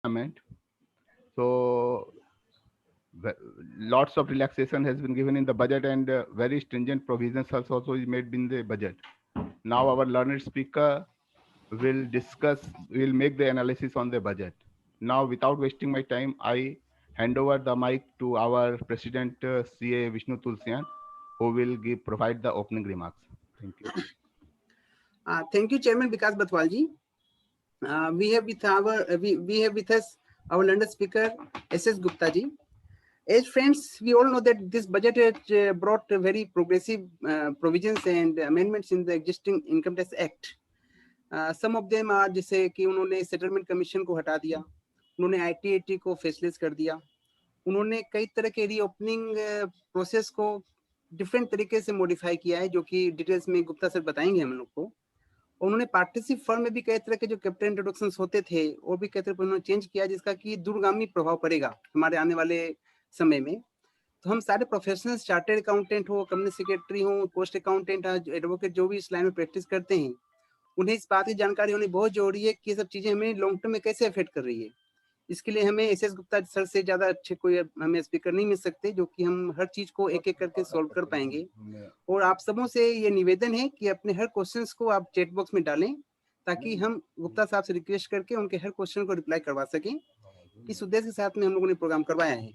Parliament. So lots of relaxation has been given in the budget, and very stringent provisions also is made in the budget. Now our learned speaker will make the analysis on the budget. Now, without wasting my time, I hand over the mic to our President CA Vishnu Tulsian, who will provide the opening remarks. Thank you. Thank you, Chairman Vikas Bathwal ji. We have with us our learned speaker SS Gupta ji. As friends, we all know that this budget has brought very progressive provisions and amendments in the existing Income Tax Act. Some of them are जैसे कि उन्होंने settlement commission को हटा दिया, उन्होंने ITAT को faceless कर दिया, उन्होंने कई तरह के रीओपनिंग प्रोसेस को डिफरेंट तरीके से मॉडिफाई किया है, जो कि डिटेल्स में गुप्ता सर बताएंगे हम लोग को। उन्होंने पार्टनरशिप फर्म में भी कई तरह के जो कैपिटल इंट्रोडक्शन होते थे और भी कई तरह उन्होंने चेंज किया, जिसका कि दूरगामी प्रभाव पड़ेगा हमारे आने वाले समय में। तो हम सारे प्रोफेशनल्स, चार्टर्ड अकाउंटेंट हो, कंपनी सेक्रेटरी हो, पोस्ट अकाउंटेंट, एडवोकेट, जो भी इस लाइन में प्रैक्टिस करते हैं, उन्हें इस बात की जानकारी होनी बहुत जरूरी है कि ये सब चीजें हमें लॉन्ग टर्म में कैसे अफेक्ट कर रही है। इसके लिए हमें एसएस गुप्ता सर से ज्यादा अच्छे कोई हमें स्पीकर नहीं मिल सकते, जो कि हम हर चीज को एक एक करके सॉल्व कर पाएंगे। और आप सबों से ये निवेदन है कि अपने हर क्वेश्चंस को आप चैट बॉक्स में डालें, ताकि हम गुप्ता साहब से रिक्वेस्ट करके उनके हर क्वेश्चन को रिप्लाई करवा सकें। इस उद्देश्य के साथ में हम लोगों ने प्रोग्राम करवाया है।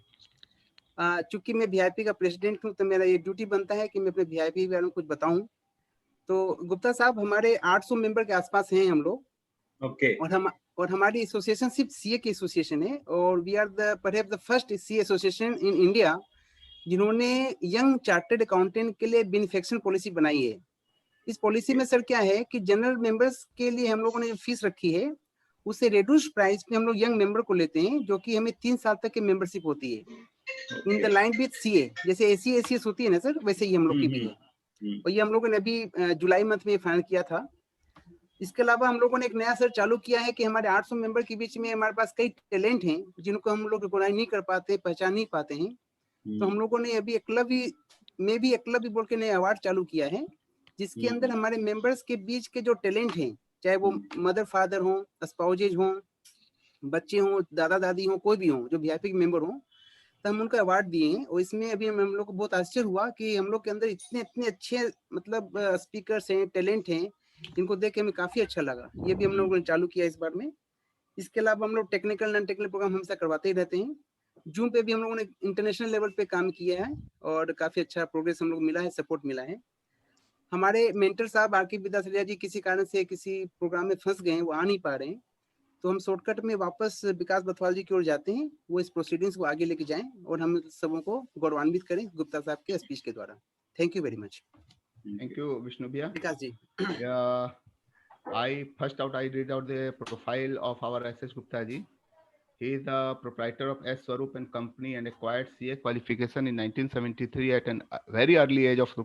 चूंकि मैं वीआईपी का प्रेसिडेंट हूँ, तो मेरा ये ड्यूटी बनता है कि मैं अपने वीआईपी बारे में कुछ बताऊं। तो गुप्ता साहब, हमारे 800 मेंबर के आसपास हैं हम लोग। ओके। और हमारी एसोसिएशन सिर्फ सीए की एसोसिएशन है, और we are the first CA association in India जिन्होंने यंग चार्टर्ड अकाउंटेंट के लिए बेनिफिशियल पॉलिसी बनाई है। इस पॉलिसी में सर क्या है कि जनरल मेंबर्स के लिए हम लोगों ने जो फीस रखी है, उससे रिड्यूस प्राइस पे हम लोग यंग मेंबर को लेते हैं, जो कि हमें 3 साल तक की मेंबरशिप होती है in the line with CA. जैसे एसी एसीएस होती है ना सर, वैसे ही हम लोग की भी है। और ये हम लोगों ने अभी जुलाई मंथ में फाइनल किया था। इसके अलावा हम लोगों ने एक नया सर चालू किया है कि हमारे 800 मेंबर के बीच में हमारे पास कई टैलेंट हैं जिनको हम लोग रिकॉग्नाइज नहीं कर पाते, पहचान नहीं पाते हैं। तो हम लोगों ने अभी एकलव्य बोल के नया अवार्ड चालू किया है, जिसके अंदर हमारे मेंबर्स के बीच के जो टैलेंट हैं, चाहे वो मदर फादर हो, स्पाउजेज हो, बच्चे हो, दादा दादी हो, कोई भी हो जो वीआईपी मेंबर हो, तो हम उनको अवार्ड दिए हैं। और इसमें अभी हम लोग को बहुत आश्चर्य हुआ कि हम लोग के अंदर इतने अच्छे मतलब स्पीकर्स हैं, टैलेंट हैं, जिनको देख के हमें काफी अच्छा लगा। ये भी हम लोगों ने चालू किया इस बार में। इसके अलावा हम लोग टेक्निकल नॉन टेक्निकल प्रोग्राम हमेशा करवाते ही रहते हैं। जूम पे भी हम लोगों ने इंटरनेशनल लेवल पे काम किया है और काफी अच्छा प्रोग्रेस हम लोग मिला है, सपोर्ट मिला है। हमारे मेंटर साहब आरके विद्यासागर जी किसी कारण से किसी प्रोग्राम में फंस गए हैं, वो आ नहीं पा रहे हैं, तो हम शॉर्टकट में वापस विकास बथवाल जी की ओर जाते हैं, वो इस प्रोसीडिंग्स को आगे लेके जाएं और हम सबों को गौरवान्वित करें गुप्ता साहब के स्पीच के द्वारा। Thank you very much. Thank you, Vishnu Bhaiya. Vikas ji. I read out the profile of our SS Gupta ji. He is the proprietor of S Swaroop and Company and acquired CA qualification in 1973 at a very early age of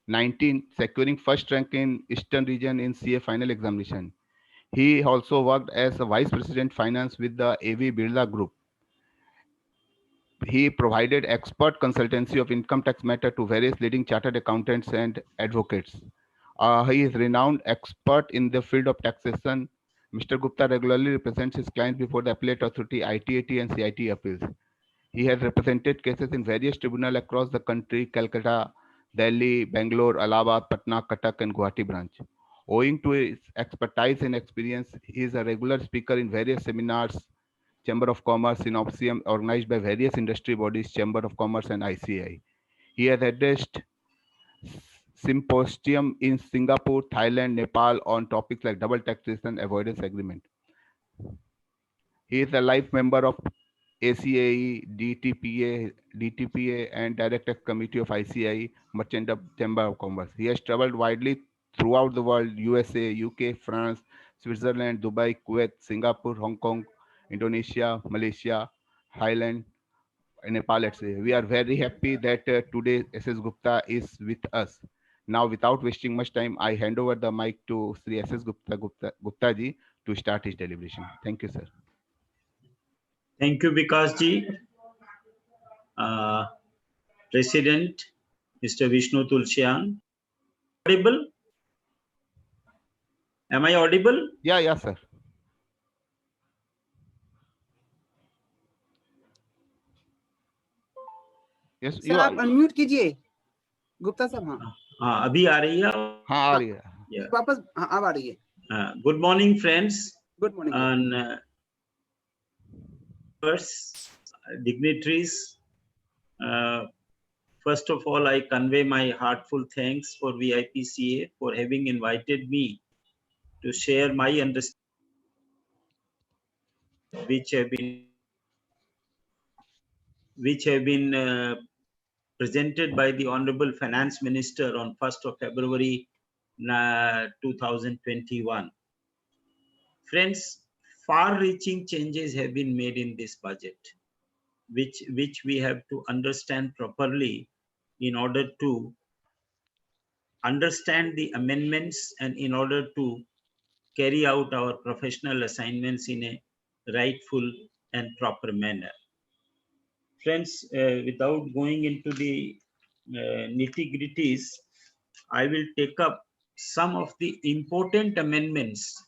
19, securing first rank in Eastern region in CA final examination. He also worked as a vice president finance with the AV Birla Group. He provided expert consultancy of income tax matter to various leading chartered accountants and advocates. He is renowned expert in the field of taxation. Mr. Gupta regularly represents his clients before the appellate authority, ITAT and CIT appeals. He has represented cases in various tribunals across the country: Calcutta, Delhi, Bangalore, Allahabad, Patna, Cuttack, and Guwahati branch. Owing to his expertise and experience, he is a regular speaker in various seminars, Chamber of Commerce, Synopsium, organized by various industry bodies, Chamber of Commerce and ICI. He has addressed symposium in Singapore, Thailand, Nepal on topics like double taxation avoidance agreement. He is a life member of ACAE, DTPA, and Director Committee of ICI, Merchant Chamber of Commerce. He has traveled widely throughout the world: USA, UK, France, Switzerland, Dubai, Kuwait, Singapore, Hong Kong, Indonesia, Malaysia, Thailand, and Nepal, etc. We are very happy that today SS Gupta is with us. Now, without wasting much time, I hand over the mic to Sri SS Gupta ji to start his deliberation. Thank you, sir. Thank you, Vikas ji. President, Mr. Vishnu Tulsian. Audible? Am I audible? Yeah, sir. Yes, sir आप unmute कीजिए गुप्ता साहब. हाँ हाँ, अभी आ रही है. हाँ आ रही है. Yeah. वापस हाँ अब आ रही है. Good morning, friends, good morning. and dignitaries. First of all, I convey my heartfelt thanks for VIPCA for having invited me to share my understanding, which have been presented by the Honorable Finance Minister on 1st of February 2021. Friends, far-reaching changes have been made in this budget, which we have to understand properly in order to understand the amendments and in order to carry out our professional assignments in a rightful and proper manner. Friends, without going into the nitty-gritties, I will take up some of the important amendments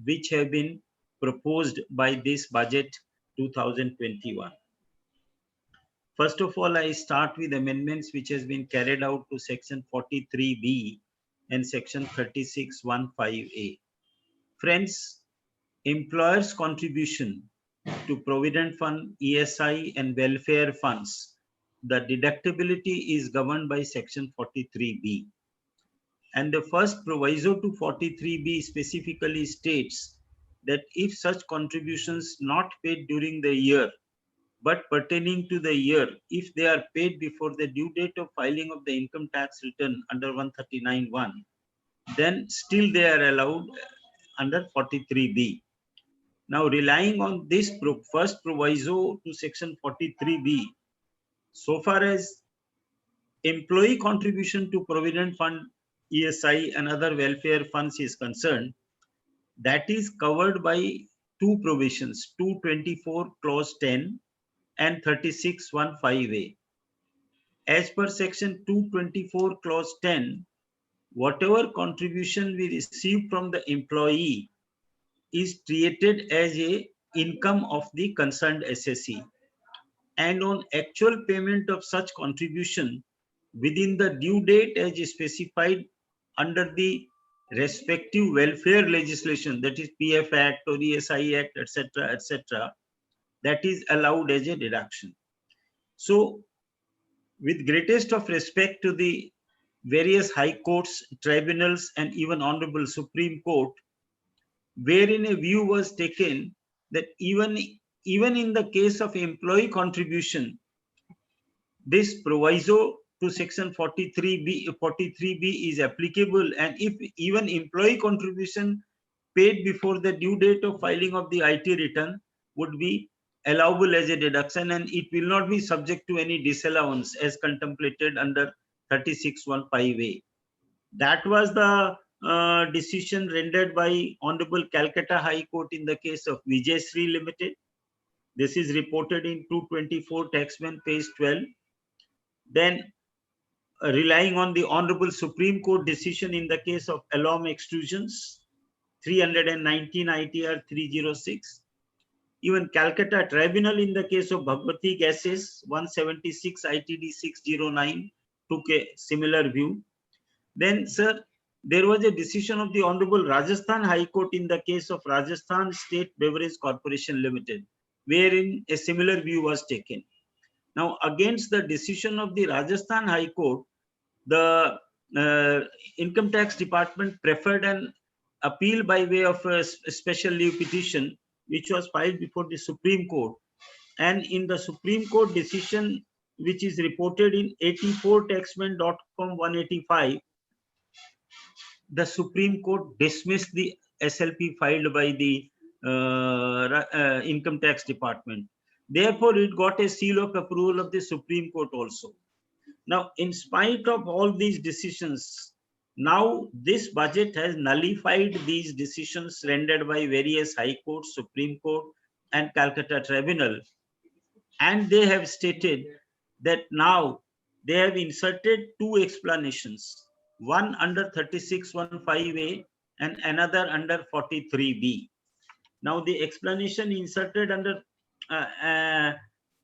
which have been proposed by this budget 2021. First of all, I start with amendments which has been carried out to section 43B and section 3615A. Friends, employers' contribution to Provident Fund, ESI and welfare funds, the deductibility is governed by section 43B. And the first proviso to 43B specifically states that if such contributions not paid during the year but pertaining to the year, if they are paid before the due date of filing of the income tax return under 139(1), then still they are allowed under 43B. Now, relying on this first proviso to section 43B, so far as employee contribution to Provident Fund, ESI and other welfare funds is concerned, that is covered by two provisions, 224 clause 10 and 3615A. As per section 224 clause 10, whatever contribution we receive from the employee is treated as a income of the concerned assessee, and on actual payment of such contribution within the due date as specified under the respective welfare legislation, that is PF Act or ESI Act, etc., that is allowed as a deduction. So, with greatest of respect to the various high courts, tribunals, and even Honorable Supreme Court, wherein a view was taken that even in the case of employee contribution, this proviso to section 43B is applicable, and if even employee contribution paid before the due date of filing of the IT return would be allowable as a deduction, and it will not be subject to any disallowance as contemplated under 3615A. That was the decision rendered by Honorable Calcutta High Court in the case of Vijay Sri Limited. This is reported in 224 Taxman page 12. Then relying on the Honorable Supreme Court decision in the case of Alom Extrusions, 319 ITR 306. Even Calcutta Tribunal in the case of Bhagwati Gases, 176 ITD 609, took a similar view. Then, sir, there was a decision of the Honorable Rajasthan High Court in the case of Rajasthan State Beverage Corporation Limited, wherein a similar view was taken. Now, against the decision of the Rajasthan High Court, the Income Tax Department preferred an appeal by way of a special leave petition, which was filed before the Supreme Court. And in the Supreme Court decision, which is reported in 84taxman.com 185, the Supreme Court dismissed the SLP filed by the Income Tax Department. Therefore, it got a seal of approval of the Supreme Court also. Now, in spite of all these decisions, now this budget has nullified these decisions rendered by various high courts, Supreme Court and Calcutta Tribunal. And they have stated that now they have inserted two explanations, one under 3615A and another under 43B. Now the explanation inserted under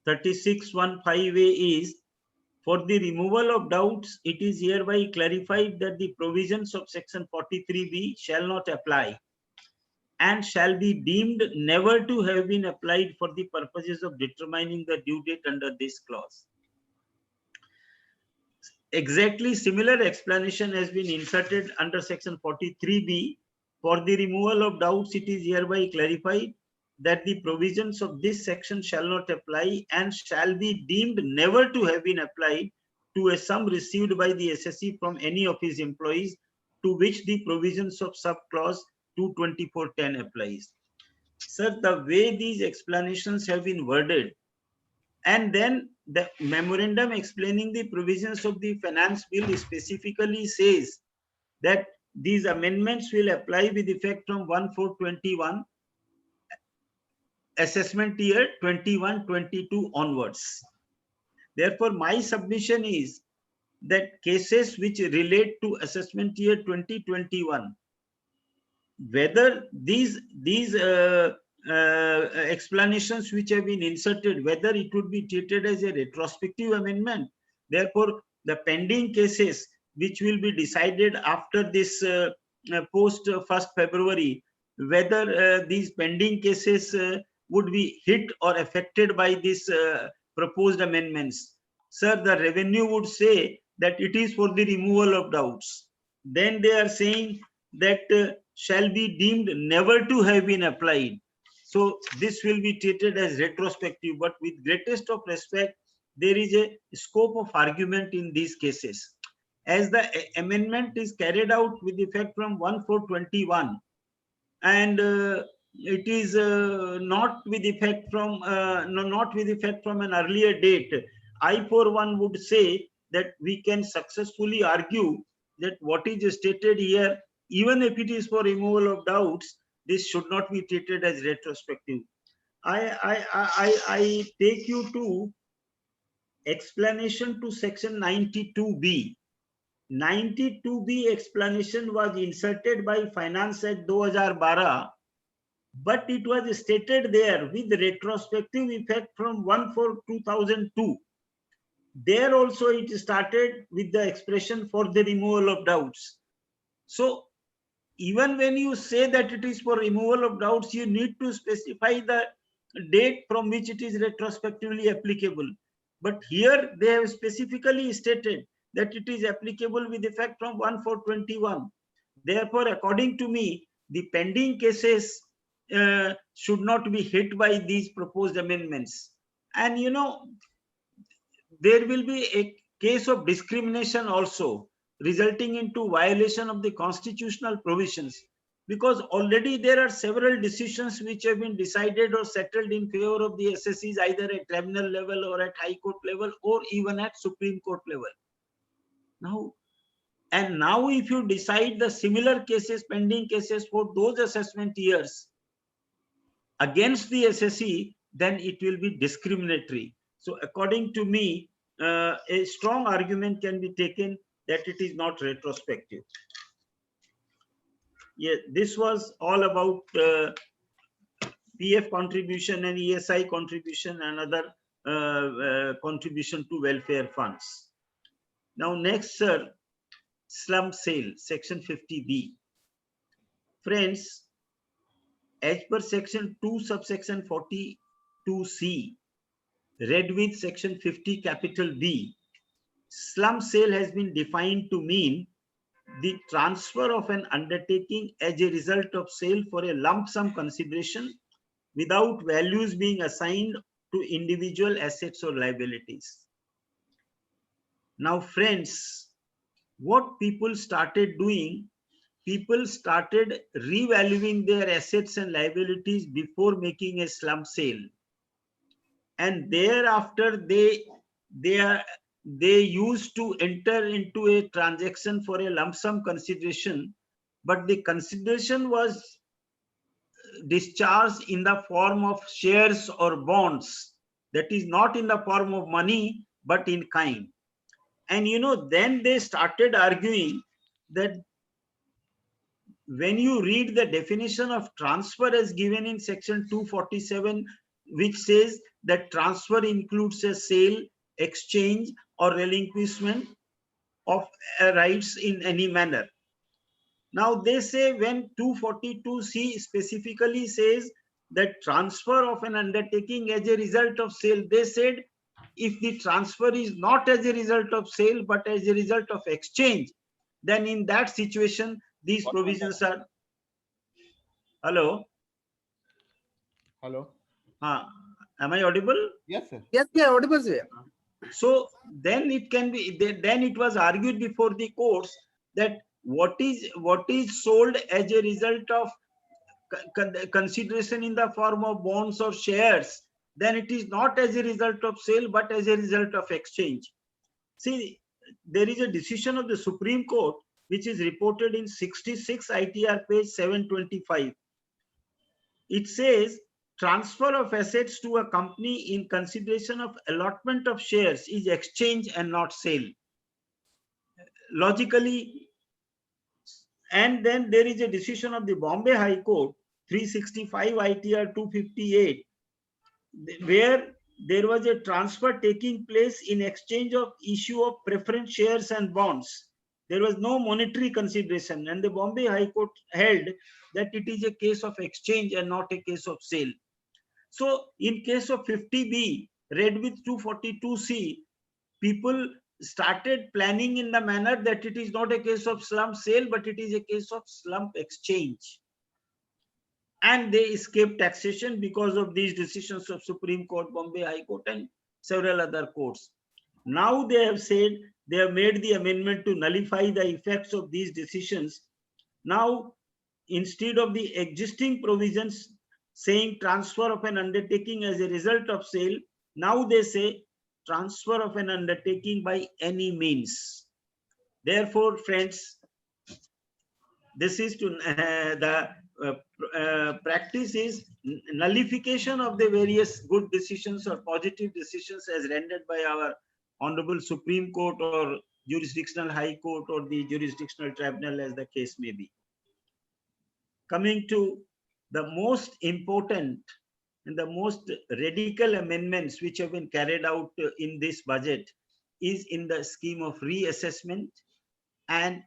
3615A is For the removal of doubts, it is hereby clarified that the provisions of section 43B shall not apply and shall be deemed never to have been applied for the purposes of determining the due date under this clause. Exactly similar explanation has been inserted under section 43B. For the removal of doubts, it is hereby clarified that the provisions of this section shall not apply and shall be deemed never to have been applied to a sum received by the SSE from any of his employees to which the provisions of subclause 224(10) applies. Sir, the way these explanations have been worded, and then the memorandum explaining the provisions of the finance bill specifically says that these amendments will apply with effect from 1/4/21, assessment year 21-22 onwards. Therefore, my submission is that cases which relate to assessment year 2021, whether these explanations which have been inserted, whether it would be treated as a retrospective amendment. Therefore, the pending cases which will be decided after this post 1st February, whether these pending cases would be hit or affected by these proposed amendments. Sir, the revenue would say that it is for the removal of doubts. Then they are saying that shall be deemed never to have been applied. So this will be treated as retrospective, but with greatest of respect, there is a scope of argument in these cases. As the amendment is carried out with effect from 1/4/21, and it is not with effect from an earlier date, I for one would say that we can successfully argue that what is stated here, even if it is for removal of doubts, this should not be treated as retrospective. I take you to explanation to section 92B. 92B explanation was inserted by Finance Act 2012, but it was stated there with retrospective effect from 1/4/2002. There also it started with the expression for the removal of doubts. So even when you say that it is for removal of doubts, you need to specify the date from which it is retrospectively applicable. But here they have specifically stated that it is applicable with effect from 1/4/21. Therefore, according to me, the pending cases should not be hit by these proposed amendments. And you know, there will be a case of discrimination also, resulting into violation of the constitutional provisions, because already there are several decisions which have been decided or settled in favor of the SSEs, either at tribunal level or at High Court level or even at Supreme Court level. Now if you decide the similar cases, pending cases for those assessment years against the SSE, then it will be discriminatory. So according to me, a strong argument can be taken that it is not retrospective. Yeah, this was all about PF contribution and ESI contribution and other contribution to welfare funds. Now next, sir, slum sale, section 50B. Friends, as per section 2 subsection 42C, read with section 50 capital B, slum sale has been defined to mean the transfer of an undertaking as a result of sale for a lump sum consideration without values being assigned to individual assets or liabilities. Now, friends, what people started doing, people started revaluing their assets and liabilities before making a slum sale. And thereafter, they used to enter into a transaction for a lump sum consideration, but the consideration was discharged in the form of shares or bonds, that is not in the form of money, but in kind. And you know, then they started arguing that when you read the definition of transfer as given in section 247, which says that transfer includes a sale, exchange, or relinquishment of rights in any manner. Now they say when 242C specifically says that transfer of an undertaking as a result of sale, they said if the transfer is not as a result of sale but as a result of exchange, then in that situation these provisions are. Hello? Hello. Am I audible? Yes, sir. Yes, we are audible, sir. So then it can be, then it was argued before the courts that what is sold as a result of consideration in the form of bonds or shares, then it is not as a result of sale but as a result of exchange. See, there is a decision of the Supreme Court which is reported in 66 ITR page 725. It says transfer of assets to a company in consideration of allotment of shares is exchange and not sale. Logically, and then there is a decision of the Bombay High Court 365 ITR 258 where there was a transfer taking place in exchange of issue of preference shares and bonds. There was no monetary consideration, and the Bombay High Court held that it is a case of exchange and not a case of sale. So in case of 50B, read with 242C, people started planning in the manner that it is not a case of slump sale, but it is a case of slump exchange. And they escaped taxation because of these decisions of Supreme Court, Bombay High Court, and several other courts. Now they have said, they have made the amendment to nullify the effects of these decisions. Now, instead of the existing provisions saying transfer of an undertaking as a result of sale, now they say transfer of an undertaking by any means. Therefore, friends, this is to practice is nullification of the various good decisions or positive decisions as rendered by our Honorable Supreme Court or Jurisdictional High Court or the Jurisdictional Tribunal, as the case may be. Coming to the most important and the most radical amendments which have been carried out in this budget is in the scheme of reassessment and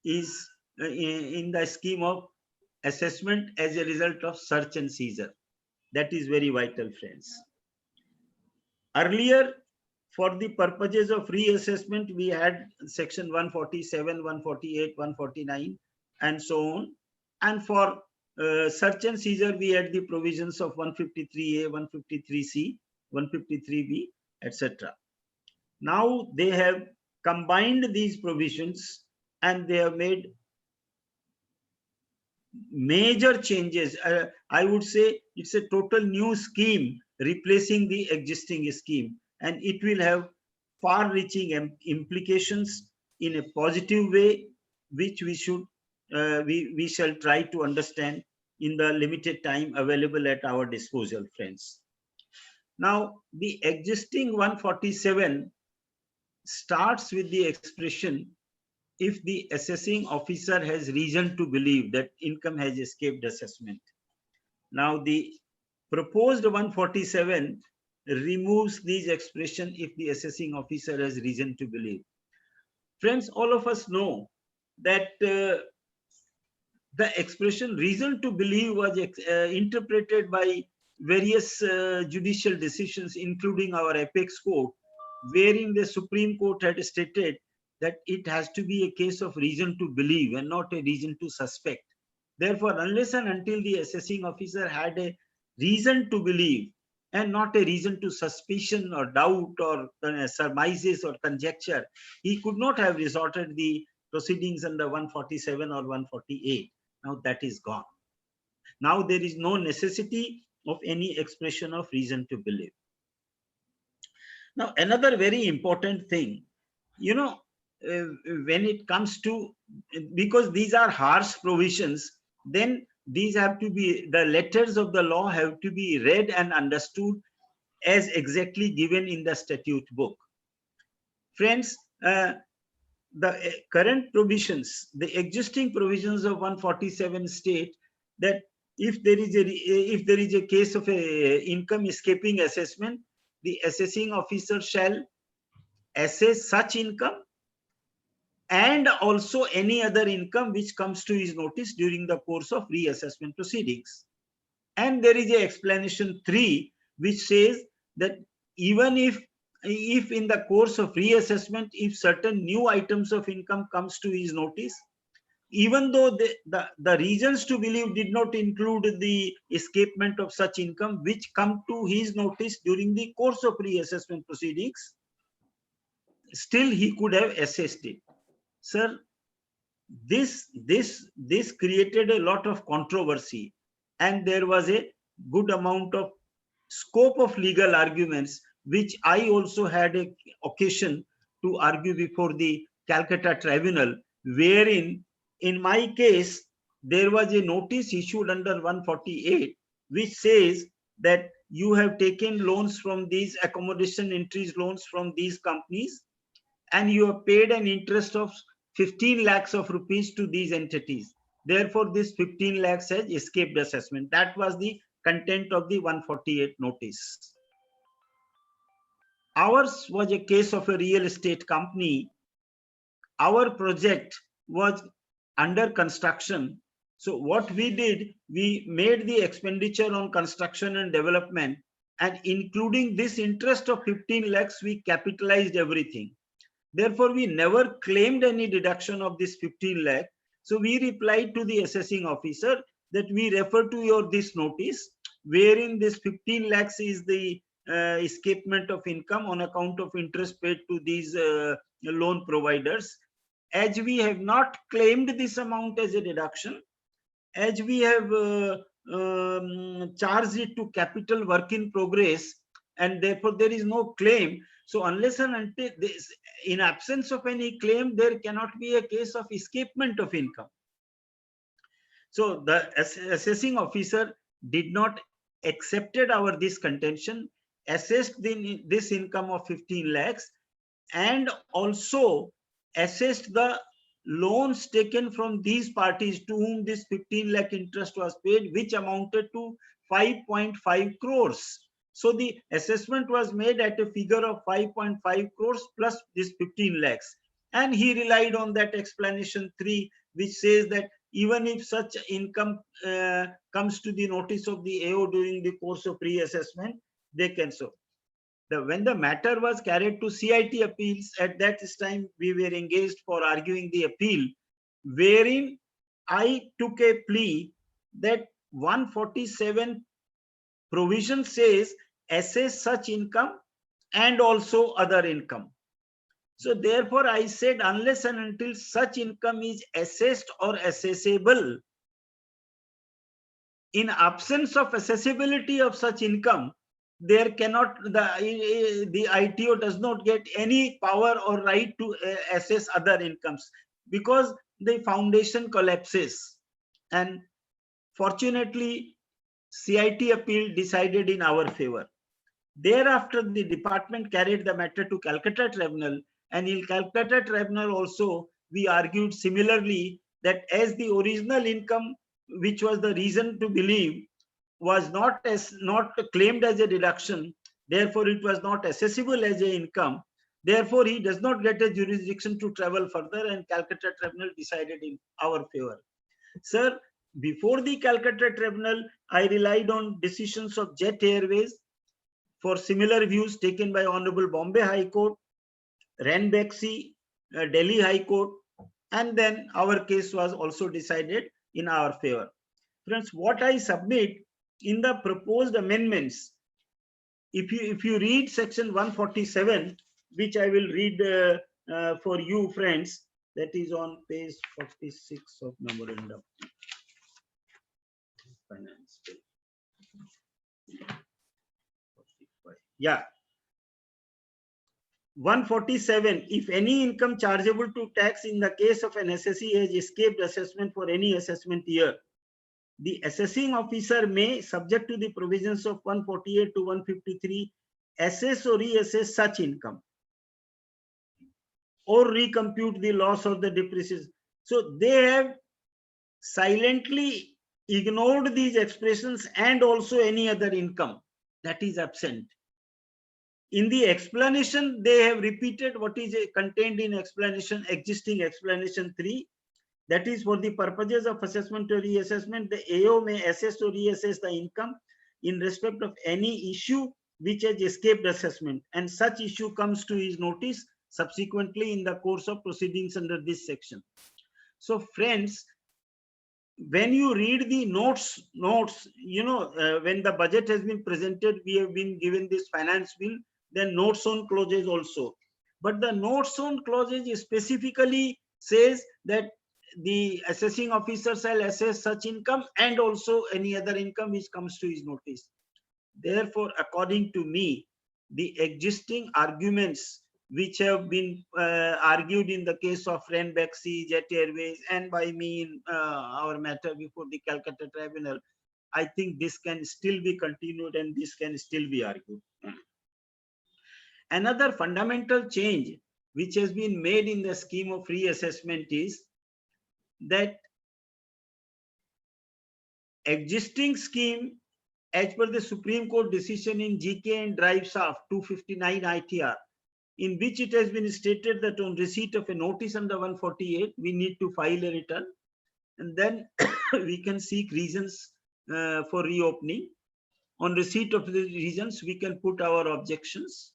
is in the scheme of assessment as a result of search and seizure. That is very vital, friends. Earlier, for the purposes of reassessment, we had section 147, 148, 149, and so on. And for search and seizure, we had the provisions of 153A, 153C, 153B, etc. Now they have combined these provisions and they have made major changes. I would say it's a total new scheme replacing the existing scheme, and it will have far-reaching implications in a positive way, which we should we shall try to understand in the limited time available at our disposal, friends. Now, the existing 147 starts with the expression if the assessing officer has reason to believe that income has escaped assessment. Now, the proposed 147 removes these expression if the assessing officer has reason to believe. Friends, all of us know that the expression reason to believe was interpreted by various judicial decisions, including our apex court, wherein the Supreme Court had stated that it has to be a case of reason to believe and not a reason to suspect. Therefore, unless and until the assessing officer had a reason to believe and not a reason to suspicion or doubt or surmises or conjecture, he could not have resorted the proceedings under 147 or 148. Now that is gone. Now there is no necessity of any expression of reason to believe. Now, another very important thing, you know, when it comes to, because these are harsh provisions, then these have to be, the letters of the law have to be read and understood as exactly given in the statute book. Friends, the current provisions, the existing provisions of 147 state that if there is a case of a income escaping assessment, the assessing officer shall assess such income and also any other income which comes to his notice during the course of reassessment proceedings. And there is a explanation 3 which says that even if in the course of reassessment, if certain new items of income comes to his notice, even though the reasons to believe did not include the escapement of such income which come to his notice during the course of reassessment proceedings, still he could have assessed it. Sir, this created a lot of controversy, and there was a good amount of scope of legal arguments, which I also had an occasion to argue before the Calcutta Tribunal, wherein in my case, there was a notice issued under 148, which says that you have taken loans from these accommodation entries loans from these companies, and you have paid an interest of 15 lakhs of rupees to these entities. Therefore, this 15 lakhs has escaped assessment. That was the content of the 148 notice. Ours was a case of a real estate company. Our project was under construction. So what we did, we made the expenditure on construction and development, and including this interest of 15 lakhs, we capitalized everything. Therefore, we never claimed any deduction of this 15 lakh. So we replied to the assessing officer that we refer to this notice, wherein this 15 lakhs is the escapement of income on account of interest paid to these loan providers. As we have not claimed this amount as a deduction, as we have charged it to capital work in progress, and therefore there is no claim. So unless and until this, in absence of any claim, there cannot be a case of escapement of income. So the assessing officer did not accepted this contention, assessed this income of 15 lakhs, and also assessed the loans taken from these parties to whom this 15 lakh interest was paid, which amounted to 5.5 crores. So the assessment was made at a figure of 5.5 crores plus this 15 lakhs. And he relied on that explanation 3, which says that even if such income comes to the notice of the AO during the course of reassessment, they can so. When the matter was carried to CIT appeals, at that time we were engaged for arguing the appeal, wherein I took a plea that 147 provision says assess such income and also other income. So therefore I said, unless and until such income is assessed or assessable, in absence of accessibility of such income, there cannot, the ITO does not get any power or right to assess other incomes, because the foundation collapses. And fortunately, CIT appeal decided in our favor. Thereafter, the department carried the matter to Calcutta Tribunal, and in Calcutta Tribunal also, we argued similarly that as the original income, which was the reason to believe, was not claimed as a deduction, therefore it was not accessible as a income, therefore he does not get a jurisdiction to travel further, and Calcutta Tribunal decided in our favor. Sir, before the Calcutta Tribunal, I relied on decisions of Jet Airways for similar views taken by Honorable Bombay High Court, Ranbaxy, Delhi High Court, and then our case was also decided in our favor. Friends, what I submit in the proposed amendments, if you read section 147, which I will read for you, friends, that is on page 46 of memorandum. Finance. Yeah. 147, if any income chargeable to tax in the case of an assessee has escaped assessment for any assessment year, the assessing officer may, subject to the provisions of 148 to 153, assess or reassess such income or recompute the loss or the depreciation. So they have silently ignored these expressions and also any other income that is absent. In the explanation, they have repeated what is contained in explanation, existing explanation 3. That is, for the purposes of assessment or reassessment, the AO may assess or reassess the income in respect of any issue which has escaped assessment, and such issue comes to his notice subsequently in the course of proceedings under this section. So friends, when you read the notes, you know, when the budget has been presented, we have been given this finance bill, then notes on clauses also. But the notes on clauses specifically says that the assessing officer shall assess such income and also any other income which comes to his notice. Therefore, according to me, the existing arguments which have been argued in the case of Ranbaxy, Jet Airways, and by me in our matter before the Calcutta Tribunal, I think this can still be continued and this can still be argued. Another fundamental change which has been made in the scheme of reassessment is that existing scheme, as per the Supreme Court decision in GK and Drive Shaft 259 ITR, in which it has been stated that on receipt of a notice under 148, we need to file a return, and then we can seek reasons for reopening. On receipt of the reasons, we can put our objections.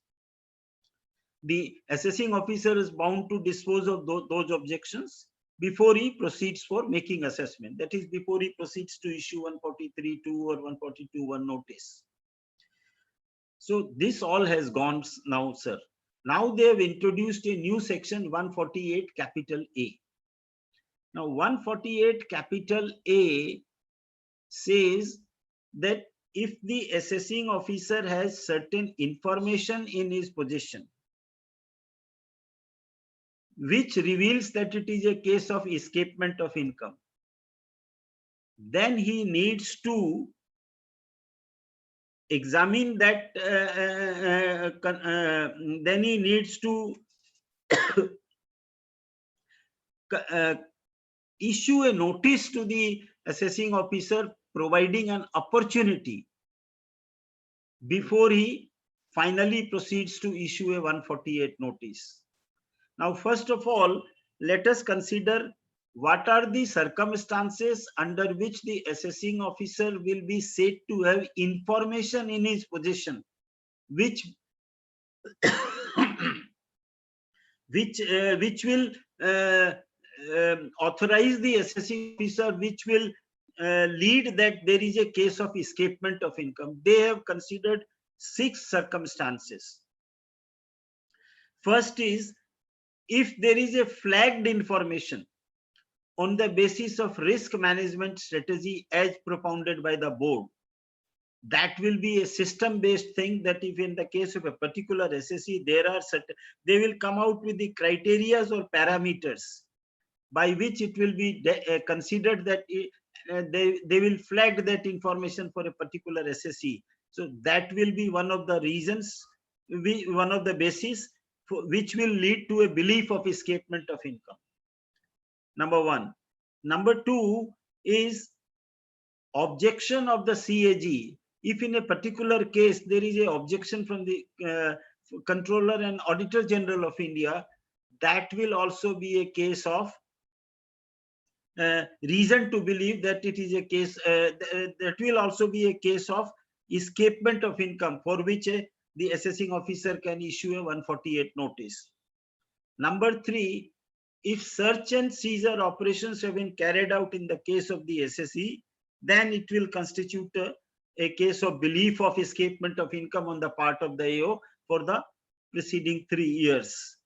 The assessing officer is bound to dispose of those objections before he proceeds for making assessment. That is, before he proceeds to issue 143.2 or 142.1 notice. So this all has gone now, sir. Now they have introduced a new section 148 capital A. Now 148 capital A says that if the assessing officer has certain information in his possession which reveals that it is a case of escapement of income, then he needs to examine that, then he needs to issue a notice to the assessing officer providing an opportunity before he finally proceeds to issue a 148 notice. Now, first of all, let us consider what are the circumstances under which the assessing officer will be said to have information in his possession, which will authorize the assessing officer, which will lead that there is a case of escapement of income. They have considered 6 circumstances. First is, if there is a flagged information on the basis of risk management strategy as propounded by the board, that will be a system-based thing, that if in the case of a particular SSE, there are certain, they will come out with the criteria or parameters by which it will be considered that they will flag that information for a particular SSE. So that will be one of the reasons, one of the bases which will lead to a belief of escapement of income. Number 1. Number 2 is objection of the CAG. If in a particular case there is an objection from the Controller and Auditor General of India, that will also be a case of reason to believe that it is a case, that will also be a case of escapement of income, for which the assessing officer can issue a 148 notice. Number 3, if search and seizure operations have been carried out in the case of the SSE, then it will constitute a case of belief of escapement of income on the part of the AO for the preceding 3 years.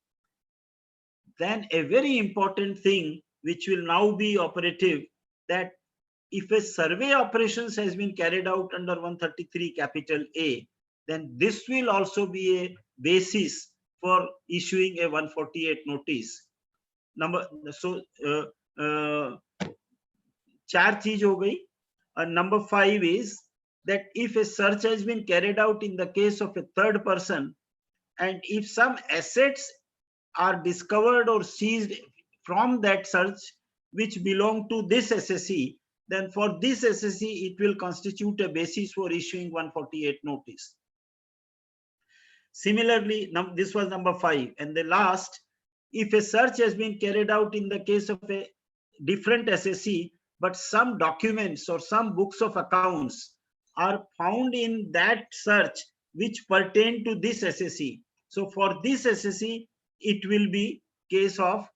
Then a very important thing which will now be operative, that if a survey operations has been carried out under 133 capital A, then this will also be a basis for issuing a 148 notice. So 4 चीज हो गई. Number 5 is that if a search has been carried out in the case of a third person, and if some assets are discovered or seized from that search which belong to this SSE, then for this SSE it will constitute a basis for issuing 148 notice. Similarly, this was number 5. And the last, if a search has been carried out in the case of a different SSC, but some documents or some books of accounts are found in that search which pertain to this SSC. So for this SSC, it will be case of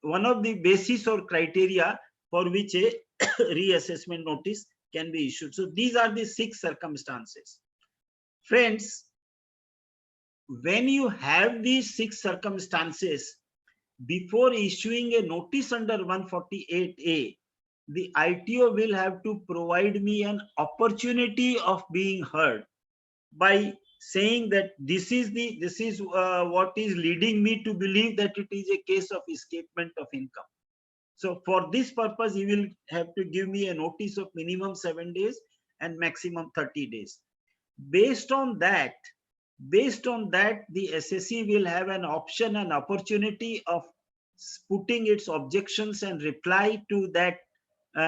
one of the basis or criteria for which a reassessment notice can be issued. So these are the 6 circumstances. Friends, when you have these 6 circumstances, before issuing a notice under 148A, the ITO will have to provide me an opportunity of being heard by saying that this is what is leading me to believe that it is a case of escapement of income. So for this purpose, he will have to give me a notice of minimum 7 days and maximum 30 days. Based on that, the SSC will have an option and opportunity of putting its objections and reply to that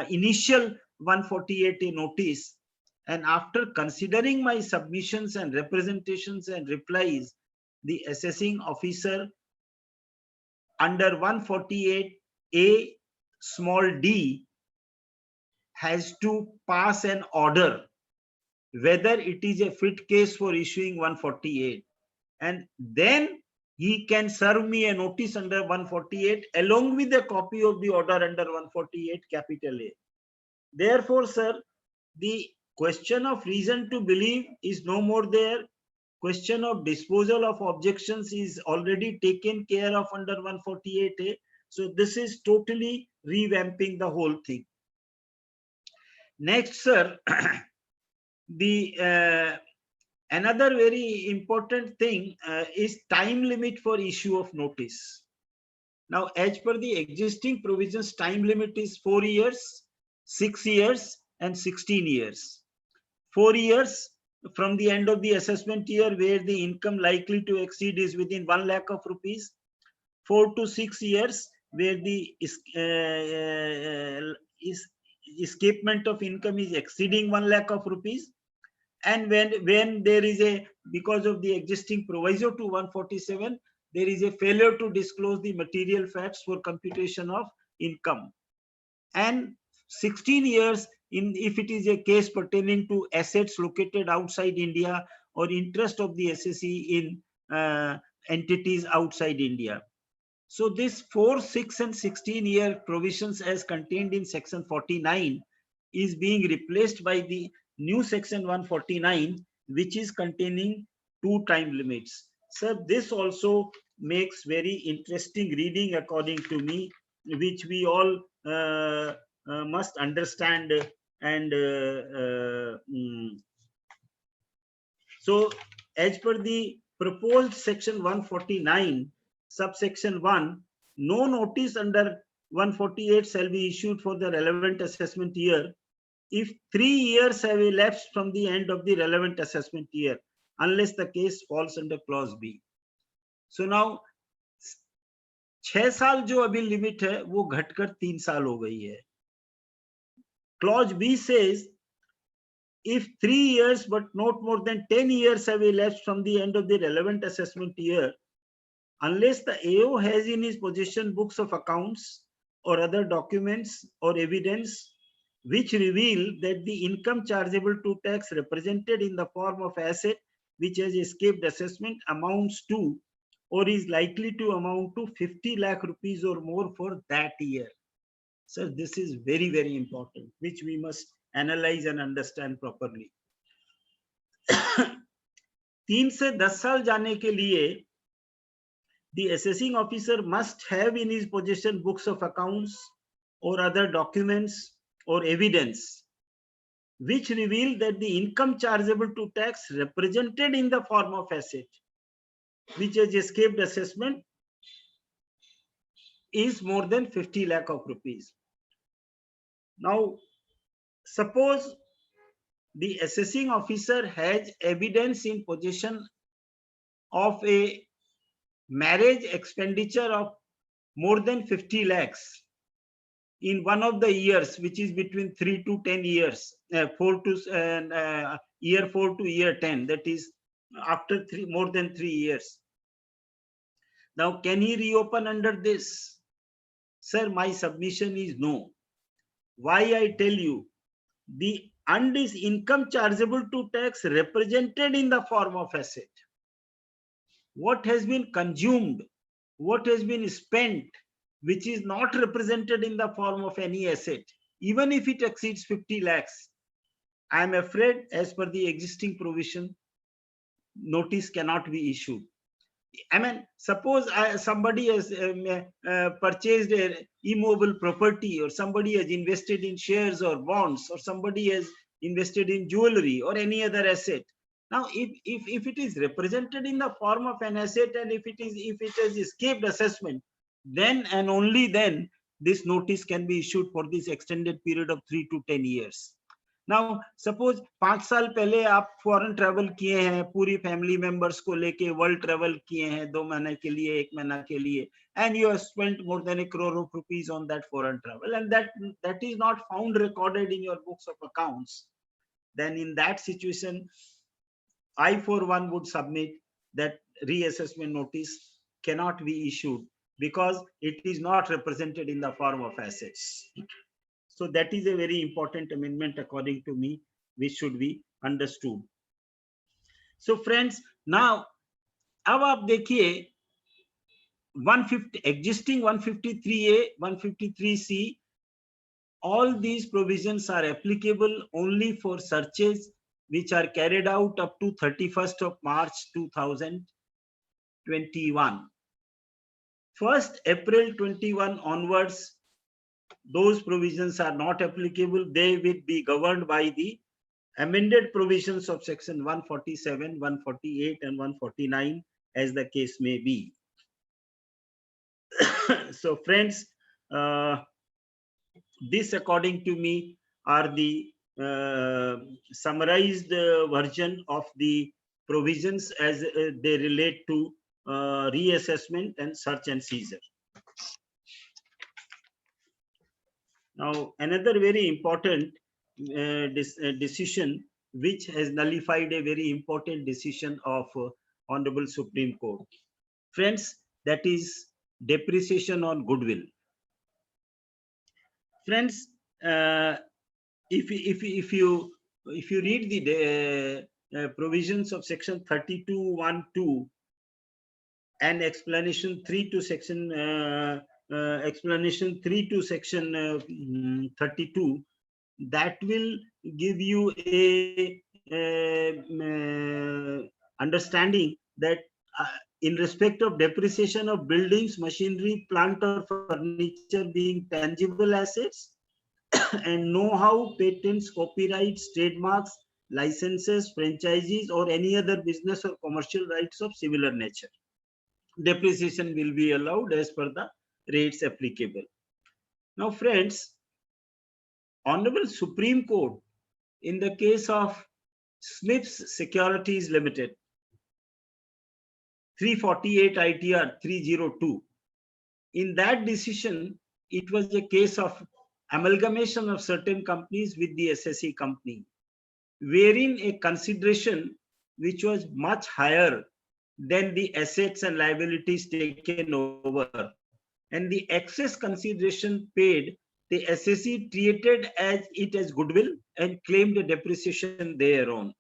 initial 148A notice. And after considering my submissions and representations and replies, the assessing officer under 148A small d has to pass an order whether it is a fit case for issuing 148, and then he can serve me a notice under 148 along with a copy of the order under 148 capital A. Therefore, sir, the question of reason to believe is no more there. Question of disposal of objections is already taken care of under 148A. So this is totally revamping the whole thing. Next, sir, the another very important thing is time limit for issue of notice. Now, as per the existing provisions, time limit is 4 years, 6 years, and 16 years. 4 years from the end of the assessment year where the income likely to exceed is within 1 lakh of rupees. 4 to 6 years where the escapement of income is exceeding 1 lakh of rupees. And when there is a, because of the existing proviso to 147, there is a failure to disclose the material facts for computation of income. And 16 years if it is a case pertaining to assets located outside India or interest of the SSC in entities outside India. So this 4, 6 and 16 year provisions as contained in section 49 is being replaced by the new section 149, which is containing 2 time limits. So this also makes very interesting reading according to me, which we all must understand. And so as per the proposed section 149 subsection 1, no notice under 148 shall be issued for the relevant assessment year if 3 years have elapsed from the end of the relevant assessment year, unless the case falls under clause B. So now 6 साल जो अभी limit है वो घटकर 3 साल हो गई है. Clause B says if 3 years but not more than 10 years have elapsed from the end of the relevant assessment year, unless the AO has in his possession books of accounts or other documents or evidence which reveal that the income chargeable to tax represented in the form of asset which has escaped assessment amounts to or is likely to amount to 50 lakh rupees or more for that year. So this is very, very important, which we must analyze and understand properly. 3 से 10 साल जाने के लिए the assessing officer must have in his possession books of accounts or other documents or evidence which reveal that the income chargeable to tax represented in the form of asset which has escaped assessment is more than 50 lakh of rupees. Now, suppose the assessing officer has evidence in possession of a marriage expenditure of more than 50 lakhs in one of the years, which is between 3 to 10 years, year 4 to year 10, that is after more than 3 years. Now, can he reopen under this? Sir, my submission is no. Why I tell you? The income chargeable to tax represented in the form of asset. What has been consumed, what has been spent, which is not represented in the form of any asset, even if it exceeds 50 lakhs, I am afraid, as per the existing provision, notice cannot be issued. I mean, suppose somebody has purchased an immobile property, or somebody has invested in shares or bonds, or somebody has invested in jewelry or any other asset. Now, if it is represented in the form of an asset, and if it has escaped assessment, then and only then this notice can be issued for this extended period of 3 to 10 years. Now, suppose 5 साल पहले आप foreign travel किए हैं, पूरी family members को लेके world travel किए हैं 2 महीने के लिए, 1 महीना के लिए, and you have spent more than ₹1 crore on that foreign travel, and that is not found recorded in your books of accounts, then in that situation, I for one would submit that reassessment notice cannot be issued because it is not represented in the form of assets. So that is a very important amendment according to me, which should be understood. So friends, now अब आप देखिए 150 existing 153A, 153C, all these provisions are applicable only for searches which are carried out up to 31st of March 2021. 1st April 21 onwards, those provisions are not applicable. They will be governed by the amended provisions of section 147, 148 and 149 as the case may be. So friends, this according to me are the summarized version of the provisions as they relate to reassessment and search and seizure. Now, another very important decision which has nullified a very important decision of Honorable Supreme Court. Friends, that is depreciation on goodwill. Friends, if you read the provisions of section 32(1)(2) and explanation 3 to section explanation 3 to section 32, that will give you a understanding that in respect of depreciation of buildings, machinery, plant or furniture being tangible assets, and know-how, patents, copyrights, trademarks, licenses, franchises, or any other business or commercial rights of similar nature, depreciation will be allowed as per the rates applicable. Now, friends, Honorable Supreme Court, in the case of Smiths Securities Limited, 348 ITR 302, in that decision, it was a case of amalgamation of certain companies with the SSE company, wherein a consideration which was much higher than the assets and liabilities taken over, and the excess consideration paid, the SSE treated it as goodwill and claimed a depreciation thereon.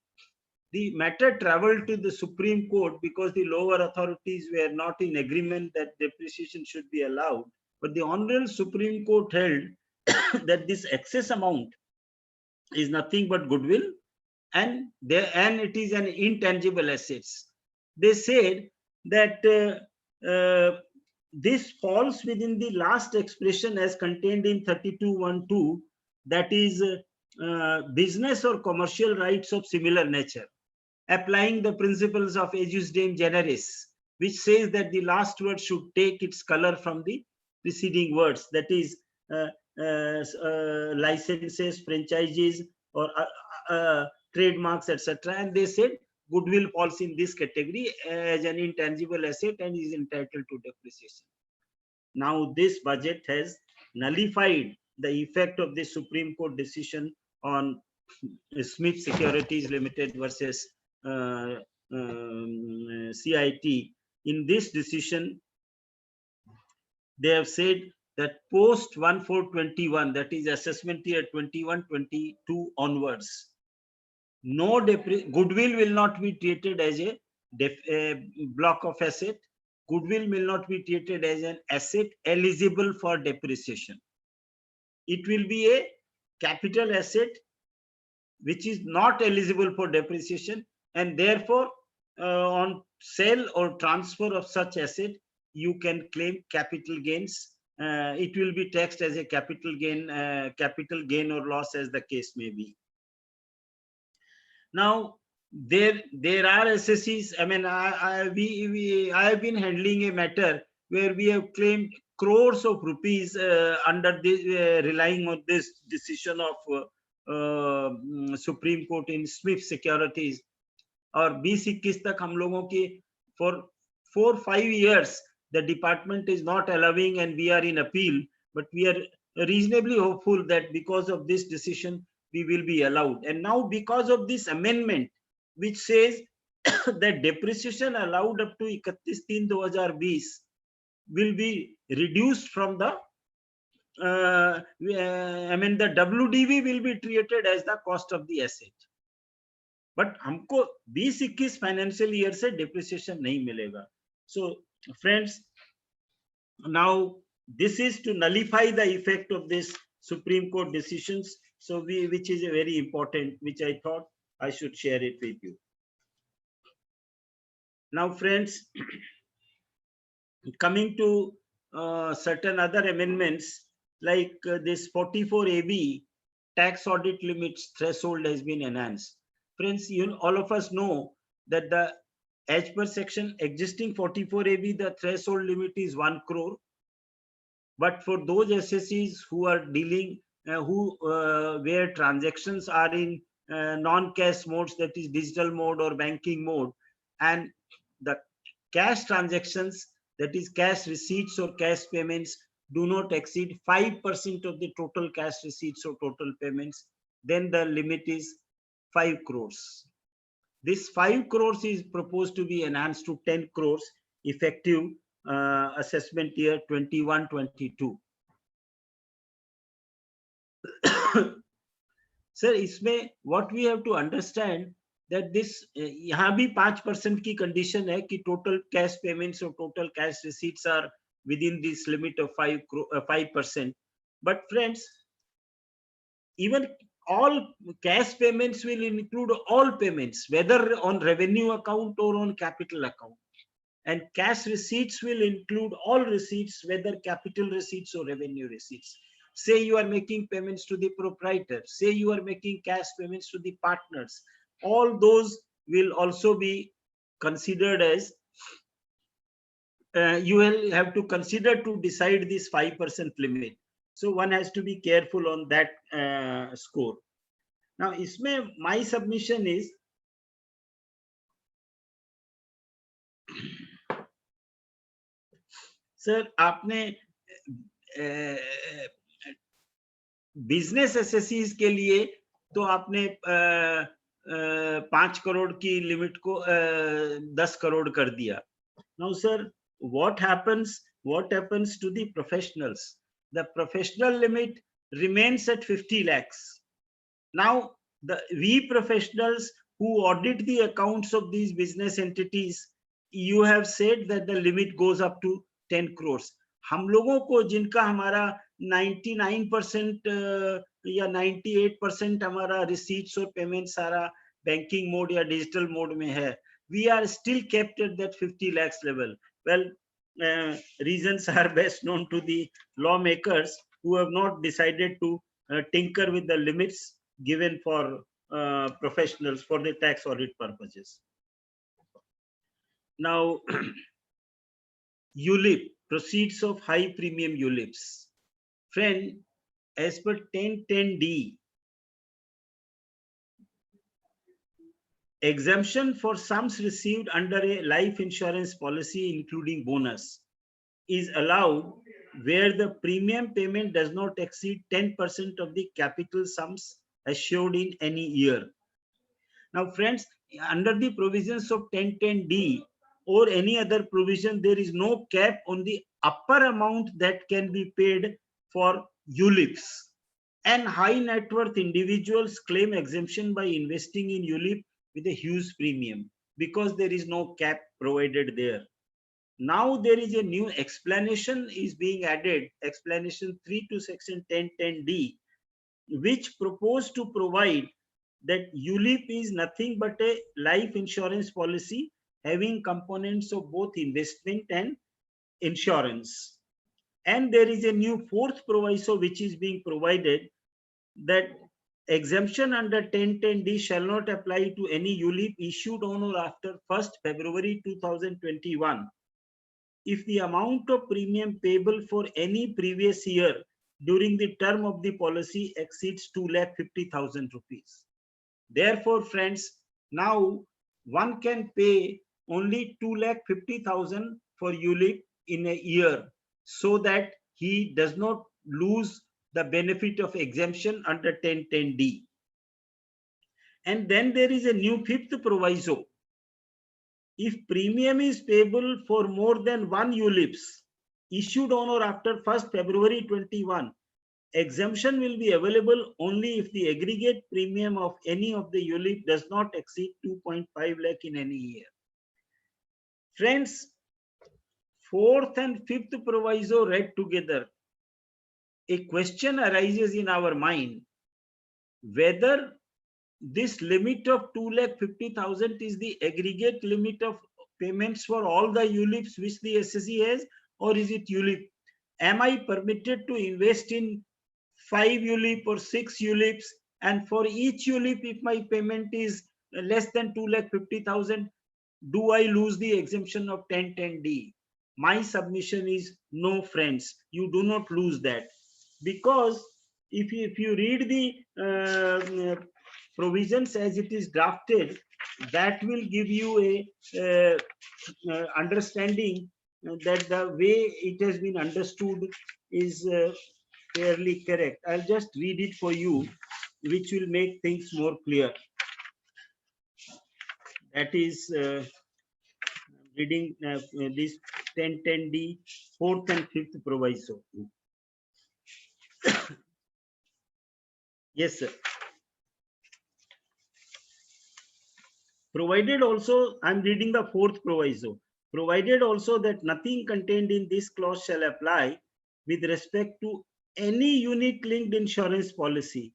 The matter traveled to the Supreme Court because the lower authorities were not in agreement that depreciation should be allowed. But the Honorable Supreme Court held that this excess amount is nothing but goodwill, and it is an intangible assets. They said that this falls within the last expression as contained in 32(1)(2), that is business or commercial rights of similar nature, applying the principles of ejus dem generis, which says that the last word should take its color from the preceding words, that is licenses, franchises, or trademarks, etc. And they said goodwill falls in this category as an intangible asset and is entitled to depreciation. Now, this budget has nullified the effect of the Supreme Court decision on Smith Securities Limited versus CIT, in this decision, they have said that post 1421, that is assessment year 21-22 onwards, no goodwill will not be treated as a block of asset. Goodwill will not be treated as an asset eligible for depreciation. It will be a capital asset which is not eligible for depreciation, and therefore on sale or transfer of such asset, you can claim capital gains. It will be taxed as a capital gain or loss, as the case may be. Now, there are assessees. I mean, I have been handling a matter where we have claimed crores of rupees under this, relying on this decision of Supreme Court in Smith Securities. और 20-21 तक हम लोगों की for 4-5 years the department is not allowing, and we are in appeal, but we are reasonably hopeful that because of this decision we will be allowed. And now, because of this amendment which says that depreciation allowed up to 31/3/2020 will be reduced from the I mean the WDV will be treated as the cost of the asset. But हमको 20-21 financial year से depreciation नहीं मिलेगा. So friends, now this is to nullify the effect of this Supreme Court decisions. So which is a very important, which I thought I should share it with you. Now friends, coming to certain other amendments, like this 44AB tax audit limits threshold has been enhanced. Friends, all of us know that as per section existing 44AB, the threshold limit is 1 crore. But for those assessees who are dealing, where transactions are in non-cash modes, that is digital mode or banking mode, and the cash transactions, that is cash receipts or cash payments, do not exceed 5% of the total cash receipts or total payments, then the limit is 5 crores. This 5 crores is proposed to be enhanced to 10 crores effective assessment year 21-22. Sir, इसमें what we have to understand that this यहाँ भी 5% की condition है कि total cash payments or total cash receipts are within this limit of 5%. But friends, even all cash payments will include all payments, whether on revenue account or on capital account. And cash receipts will include all receipts, whether capital receipts or revenue receipts. Say you are making payments to the proprietor, say you are making cash payments to the partners. All those will also be considered as, you will have to consider to decide this 5% limit. So one has to be careful on that score. Now, my submission is, sir, आपने business एसएससीज के लिए तो आपने 5 करोड़ की limit को 10 करोड़ कर दिया. Now, sir, what happens to the professionals? The professional limit remains at 50 lakhs. Now, we professionals who audit the accounts of these business entities, you have said that the limit goes up to 10 crores. हम लोगों को जिनका हमारा 99% या 98% हमारा receipts और payments सारा banking mode या digital mode में है, we are still kept at that 50 lakhs level. Well, reasons are best known to the lawmakers who have not decided to tinker with the limits given for professionals for the tax audit purposes. Now, ULIP, proceeds of high premium ULIPs. Friend, as per 1010D, exemption for sums received under a life insurance policy, including bonus, is allowed where the premium payment does not exceed 10% of the capital sums assured in any year. Now, friends, under the provisions of 1010D or any other provision, there is no cap on the upper amount that can be paid for ULIPs. And high net worth individuals claim exemption by investing in ULIP with a huge premium because there is no cap provided there. Now there is a new explanation is being added, explanation 3 to section 1010D, which propose to provide that ULIP is nothing but a life insurance policy having components of both investment and insurance. And there is a new fourth proviso which is being provided, that exemption under 1010D shall not apply to any ULIP issued on or after 1st February 2021 if the amount of premium payable for any previous year during the term of the policy exceeds 2,50,000 rupees. Therefore, friends, now one can pay only 2,50,000 for ULIP in a year, so that he does not lose the benefit of exemption under 1010D. And then there is a new fifth proviso. If premium is payable for more than one ULIPs issued on or after 1st February 21, exemption will be available only if the aggregate premium of any of the ULIP does not exceed 2.5 lakh in any year. Friends, fourth and fifth proviso read together, a question arises in our mind whether this limit of 2,50,000 is the aggregate limit of payments for all the ULIPs which the SSE has, or is it ULIP? Am I permitted to invest in 5 ULIP or 6 ULIPs, and for each ULIP, if my payment is less than 2,50,000, do I lose the exemption of 1010D? My submission is no, friends, you do not lose that, because if you read the provisions as it is drafted, that will give you a understanding that the way it has been understood is fairly correct. I'll just read it for you, which will make things more clear. That is reading this 1010D, fourth and fifth proviso. Yes, sir. Provided also, I'm reading the fourth proviso. Provided also that nothing contained in this clause shall apply with respect to any unit-linked insurance policy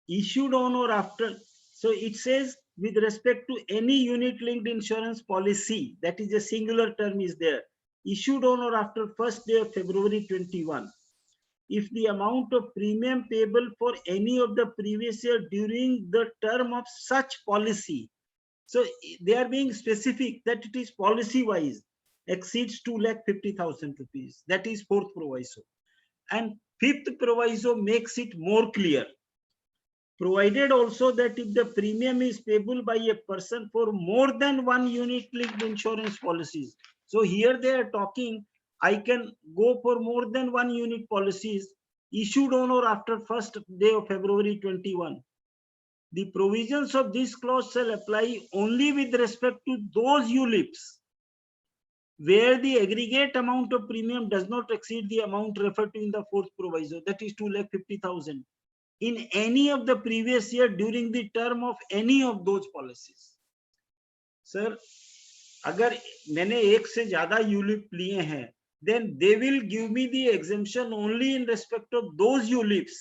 issued on or after. So it says with respect to any unit-linked insurance policy, that is a singular term is there, issued on or after 1st day of February 21. If the amount of premium payable for any of the previous year during the term of such policy, so they are being specific that it is policy wise, exceeds 2,50,000 rupees. That is fourth proviso. And fifth proviso makes it more clear. Provided also that if the premium is payable by a person for more than one unit-linked insurance policies. So here they are talking, I can go for more than one unit policies issued on or after 1st day of February 21. The provisions of this clause shall apply only with respect to those ULIPs where the aggregate amount of premium does not exceed the amount referred to in the fourth proviso, that is 2,50,000, in any of the previous year during the term of any of those policies. Sir, अगर मैंने एक से ज्यादा ULIP लिए हैं, then they will give me the exemption only in respect of those ULIPs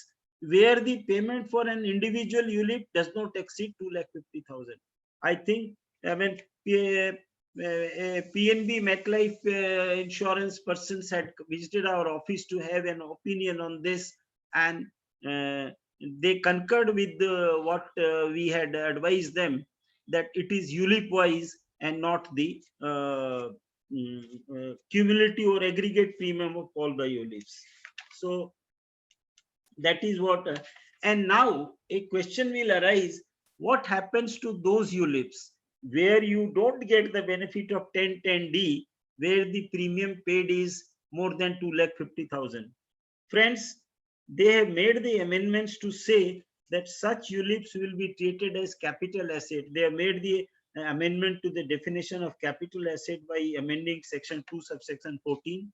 where the payment for an individual ULIP does not exceed 2,50,000. I think, I mean, PNB MetLife insurance persons had visited our office to have an opinion on this, and they concurred with what we had advised them, that it is ULIP wise and not the cumulative or aggregate premium of all the ULIPs. So that is what, and now a question will arise, what happens to those ULIPs where you don't get the benefit of 1010D, where the premium paid is more than 2,50,000? Friends, they have made the amendments to say that such ULIPs will be treated as capital asset. They have made the amendment to the definition of capital asset by amending section 2 subsection 14,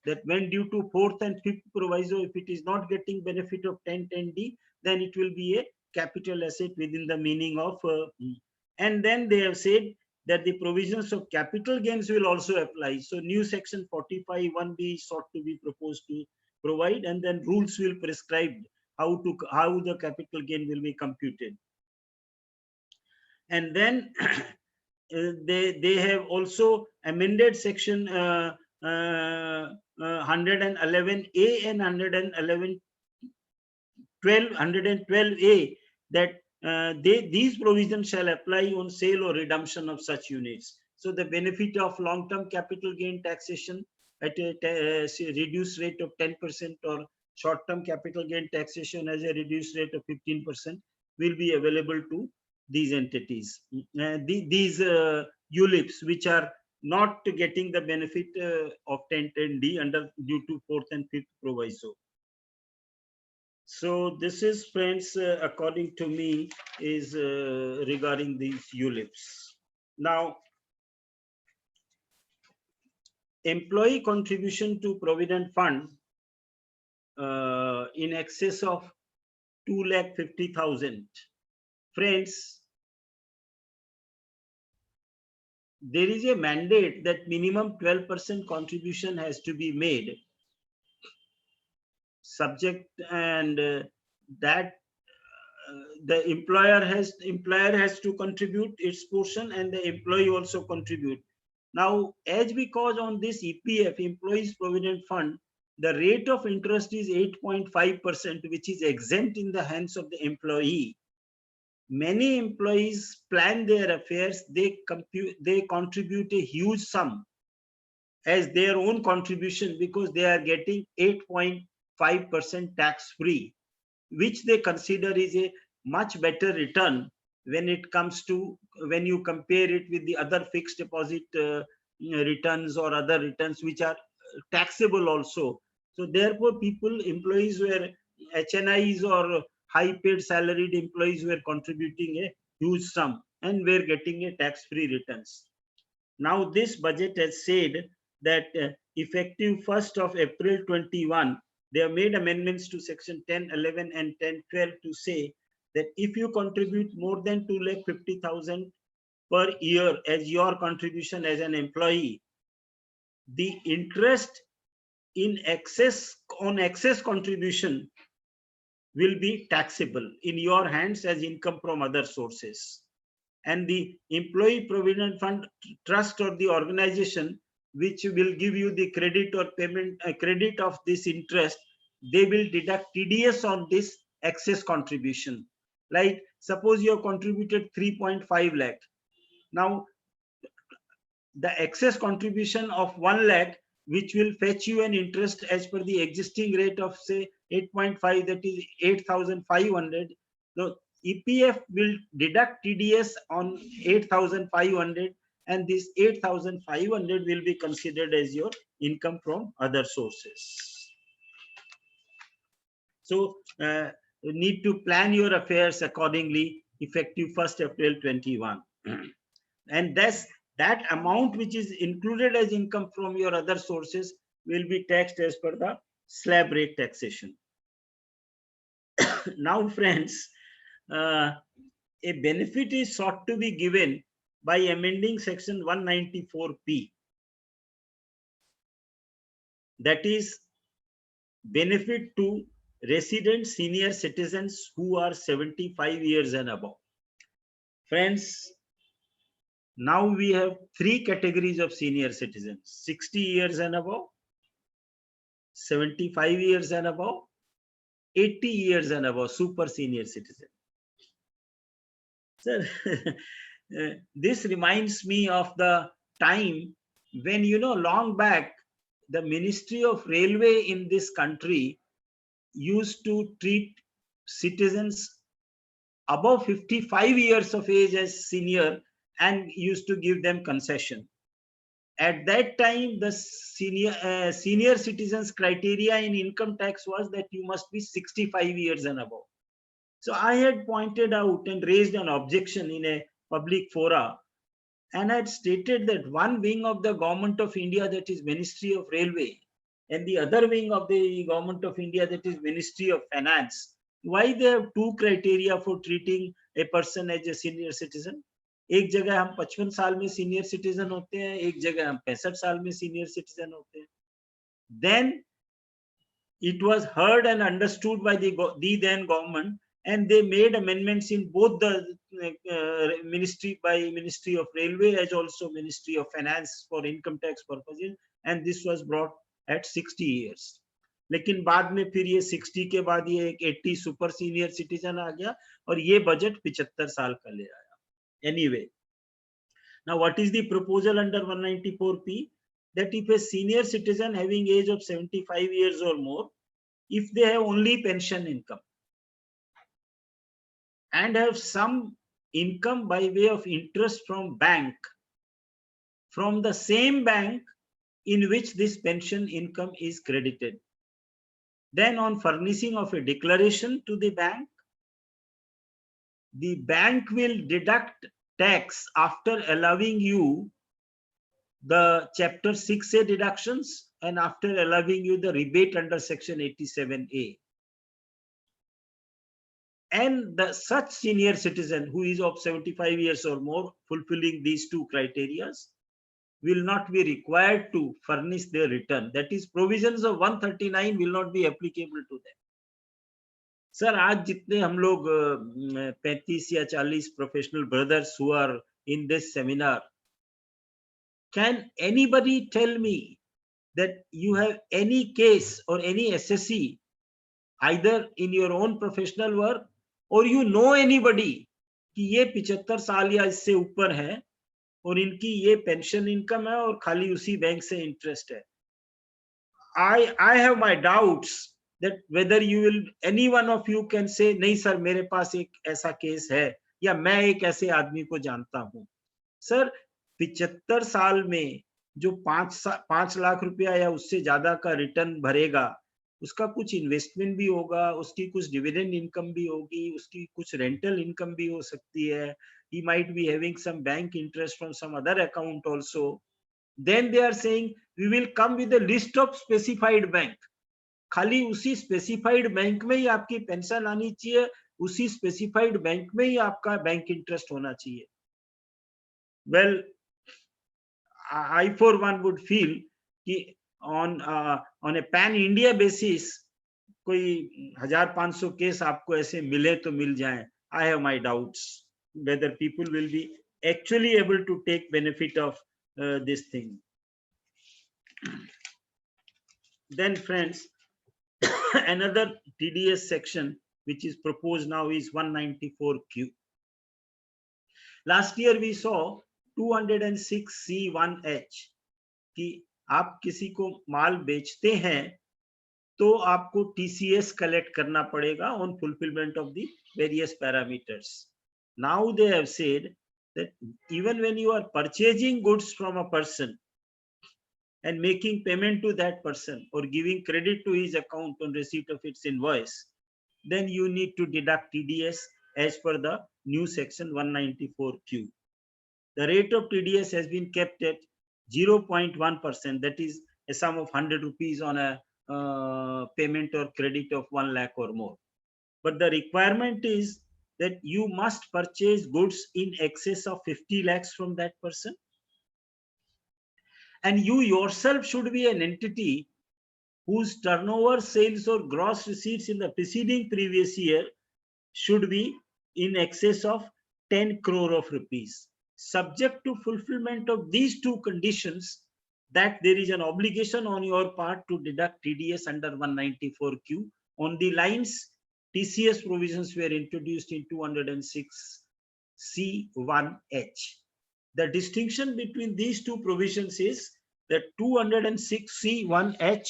that when due to fourth and fifth proviso, if it is not getting benefit of 1010D, then it will be a capital asset within the meaning of and then they have said that the provisions of capital gains will also apply. So new section 45(1)(b) is sought to be proposed to provide, and then rules will prescribe how the capital gain will be computed. And then they have also amended section 111A and 112A, that these provisions shall apply on sale or redemption of such units. So the benefit of long-term capital gain taxation at a reduced rate of 10% or short-term capital gain taxation as a reduced rate of 15% will be available to these entities. These ULIPs, which are not getting the benefit of 1010D due to fourth and fifth proviso. So this is, friends, according to me, is regarding these ULIPs. Now, employee contribution to Provident Fund in excess of 2,50,000. Friends, there is a mandate that minimum 12% contribution has to be made, subject, and that the employer has to contribute its portion, and the employee also contribute. Now, as because on this EPF, Employees Provident Fund, the rate of interest is 8.5%, which is exempt in the hands of the employee. Many employees plan their affairs, they contribute a huge sum as their own contribution because they are getting 8.5% tax free, which they consider is a much better return when it comes to, when you compare it with the other fixed deposit returns or other returns which are taxable also. So therefore, employees were HNIs or high paid salaried employees were contributing a huge sum and were getting a tax-free returns. Now this budget has said that effective 1st of April 21, they have made amendments to section 1011 and 1012 to say that if you contribute more than 2,50,000 per year as your contribution as an employee, the interest in excess contribution will be taxable in your hands as income from other sources. And the Employee Provident Fund Trust or the organization which will give you the credit or payment credit of this interest, they will deduct TDS on this excess contribution. Like suppose you have contributed 3.5 lakh. Now the excess contribution of 1 lakh, which will fetch you an interest as per the existing rate of say 8.5, that is 8,500. So EPF will deduct TDS on 8,500, and this 8,500 will be considered as your income from other sources. So you need to plan your affairs accordingly, effective 1st April 21. And that amount which is included as income from your other sources will be taxed as per the slab rate taxation. Now, friends, a benefit is sought to be given by amending section 194P. That is benefit to resident senior citizens who are 75 years and above. Friends, now we have 3 categories of senior citizens: 60 years and above, 75 years and above, 80 years and above, super senior citizen. Sir, this reminds me of the time when, long back, the Ministry of Railway in this country used to treat citizens above 55 years of age as senior and used to give them concession. At that time, the senior citizens criteria in income tax was that you must be 65 years and above. So I had pointed out and raised an objection in a public fora, and I had stated that one wing of the government of India, that is Ministry of Railway, and the other wing of the government of India, that is Ministry of Finance, why they have two criteria for treating a person as a senior citizen? एक जगह हम 55 साल में senior citizen होते हैं, एक जगह हम 65 साल में सीनियर सिटीजन होते हैं. Then it was heard and understood by the then government, and they made amendments in both the ministry, by Ministry of Railway as also Ministry of Finance for income tax purposes, and this was brought at 60 years. लेकिन बाद में फिर ये 60 के बाद ये एक 80 super senior citizen आ गया और ये बजट 75 साल का ले आया. Anyway, now what is the proposal under 194P? That if a senior citizen having age of 75 years or more, if they have only pension income and have some income by way of interest from bank, from the same bank in which this pension income is credited, then on furnishing of a declaration to the bank will deduct tax after allowing you the chapter 6A deductions and after allowing you the rebate under section 87A. And such senior citizen who is of 75 years or more, fulfilling these two criteria, will not be required to furnish their return. That is, provisions of 139 will not be applicable to them. Sir, आज जितने हम लोग 35 या 40 professional brothers who are in this seminar, can anybody tell me that you have any case or any SSC either in your own professional work or you know anybody कि ये 75 साल या इससे ऊपर है और इनकी ये पेंशन इनकम है और खाली उसी बैंक से इंटरेस्ट है? I have my doubts that whether you will, any one of you can say नहीं सर मेरे पास एक ऐसा केस है या मैं एक ऐसे आदमी को जानता हूं. सर 75 साल में जो 5 लाख रुपया या उससे ज्यादा का रिटर्न भरेगा, उसका कुछ इन्वेस्टमेंट भी होगा, उसकी कुछ डिविडेंड इनकम भी होगी, उसकी कुछ रेंटल इनकम भी हो सकती है. He might be having some bank interest from some other account also. Then they are saying we will come with a list of specified bank. खाली उसी स्पेसिफाइड बैंक में ही आपकी पेंशन आनी चाहिए, उसी स्पेसिफाइड बैंक में ही आपका बैंक इंटरेस्ट होना चाहिए. Well, I for one would feel कि on a pan India basis कोई 1500 केस आपको ऐसे मिले तो मिल जाए. I have my doubts whether people will be actually able to take benefit of this thing. Then friends, another TDS section which is proposed now is 194Q. Last year we saw 206C1H कि आप किसी को माल बेचते हैं तो आपको TCS collect करना पड़ेगा on fulfillment of the various parameters. Now they have said that even when you are purchasing goods from a person and making payment to that person or giving credit to his account on receipt of its invoice, then you need to deduct TDS as per the new section 194Q. The rate of TDS has been kept at 0.1%, that is a sum of 100 rupees on a payment or credit of 1 lakh or more. But the requirement is that you must purchase goods in excess of 50 lakhs from that person. And you yourself should be an entity whose turnover, sales or gross receipts in the preceding previous year should be in excess of 10 crore of rupees. Subject to fulfillment of these two conditions, that there is an obligation on your part to deduct TDS under 194Q on the lines TCS provisions were introduced in 206C1H. The distinction between these two provisions is that 206C1H,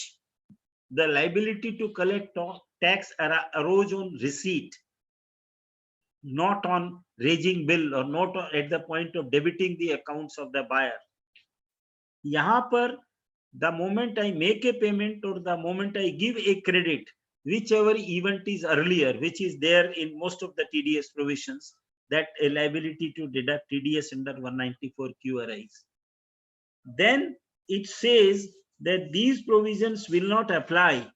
the liability to collect tax arose on receipt, not on raising bill or not at the point of debiting the accounts of the buyer. यहाँ पर the moment I make a payment or the moment I give a credit, whichever event is earlier, which is there in most of the TDS provisions, that a liability to deduct TDS under 194Q arise. Then it says that these provisions will not apply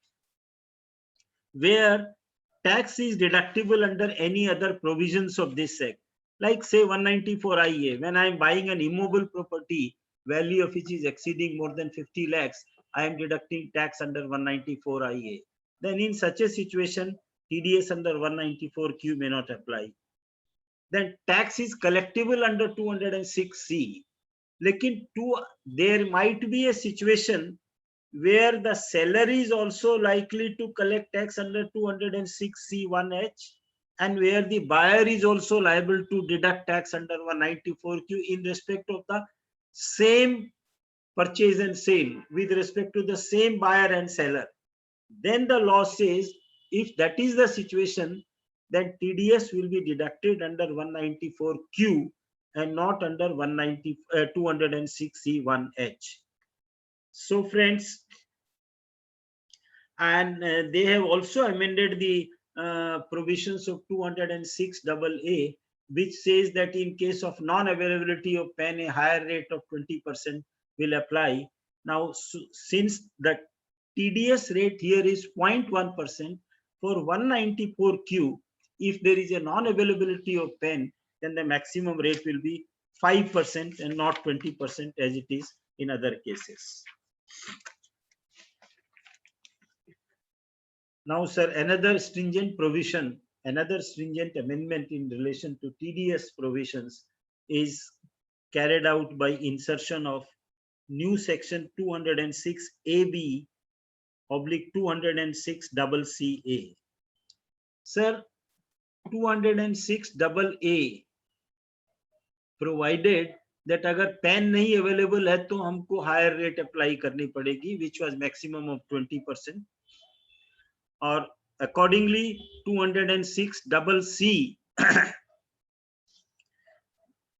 where tax is deductible under any other provisions of this act. Like say 194IA, when I am buying an immobile property, value of which is exceeding more than 50 lakhs, I am deducting tax under 194IA. Then in such a situation, TDS under 194Q may not apply. Then tax is collectible under 206C. Lekin there might be a situation where the seller is also likely to collect tax under 206C1H, and where the buyer is also liable to deduct tax under 194Q in respect of the same purchase and sale, with respect to the same buyer and seller. Then the law says, if that is the situation, then TDS will be deducted under 194Q and not under 206C1H. So friends, and they have also amended the provisions of 206AA, which says that in case of non-availability of PAN, a higher rate of 20% will apply. Now, since the TDS rate here is 0.1%, for 194Q, if there is a non-availability of PAN, then the maximum rate will be 5% and not 20% as it is in other cases. Now, sir, another stringent provision, another stringent amendment in relation to TDS provisions is carried out by insertion of new section 206AB oblique 206CCA. Sir, 206AA provided that अगर PAN नहीं available है तो हमको higher rate apply करनी पड़ेगी, which was maximum of 20%. और accordingly 206CC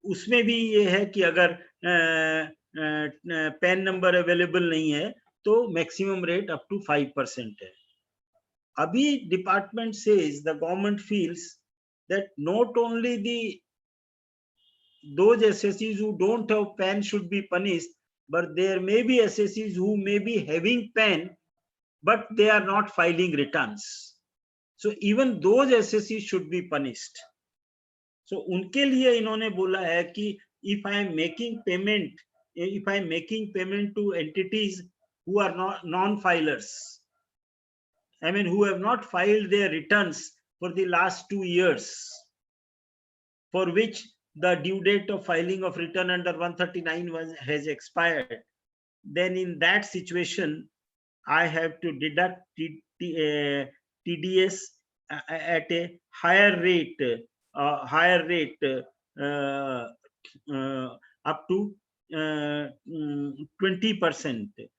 उसमें भी ये है कि अगर PAN नंबर अवेलेबल नहीं है तो मैक्सिमम रेट अप टू 5% है. अभी department says the government feels that not only those assessees who don't have PAN should be punished, but there may be assessees who may be having PAN but they are not filing returns. So even those assessees should be punished. So उनके लिए इन्होंने बोला है कि if I am making payment to entities who are not non-filers, I mean who have not filed their returns for the last 2 years, for which the due date of filing of return under 139 has expired, then in that situation I have to deduct TDS at a higher rate up to 20%.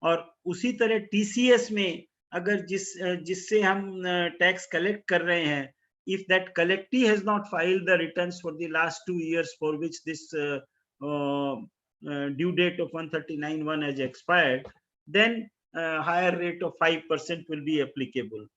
और उसी तरह TCS में अगर जिससे हम tax collect कर रहे हैं, if that collectee has not filed the returns for the last 2 years for which this due date of 139(1) has expired, then higher rate of 5% will be applicable.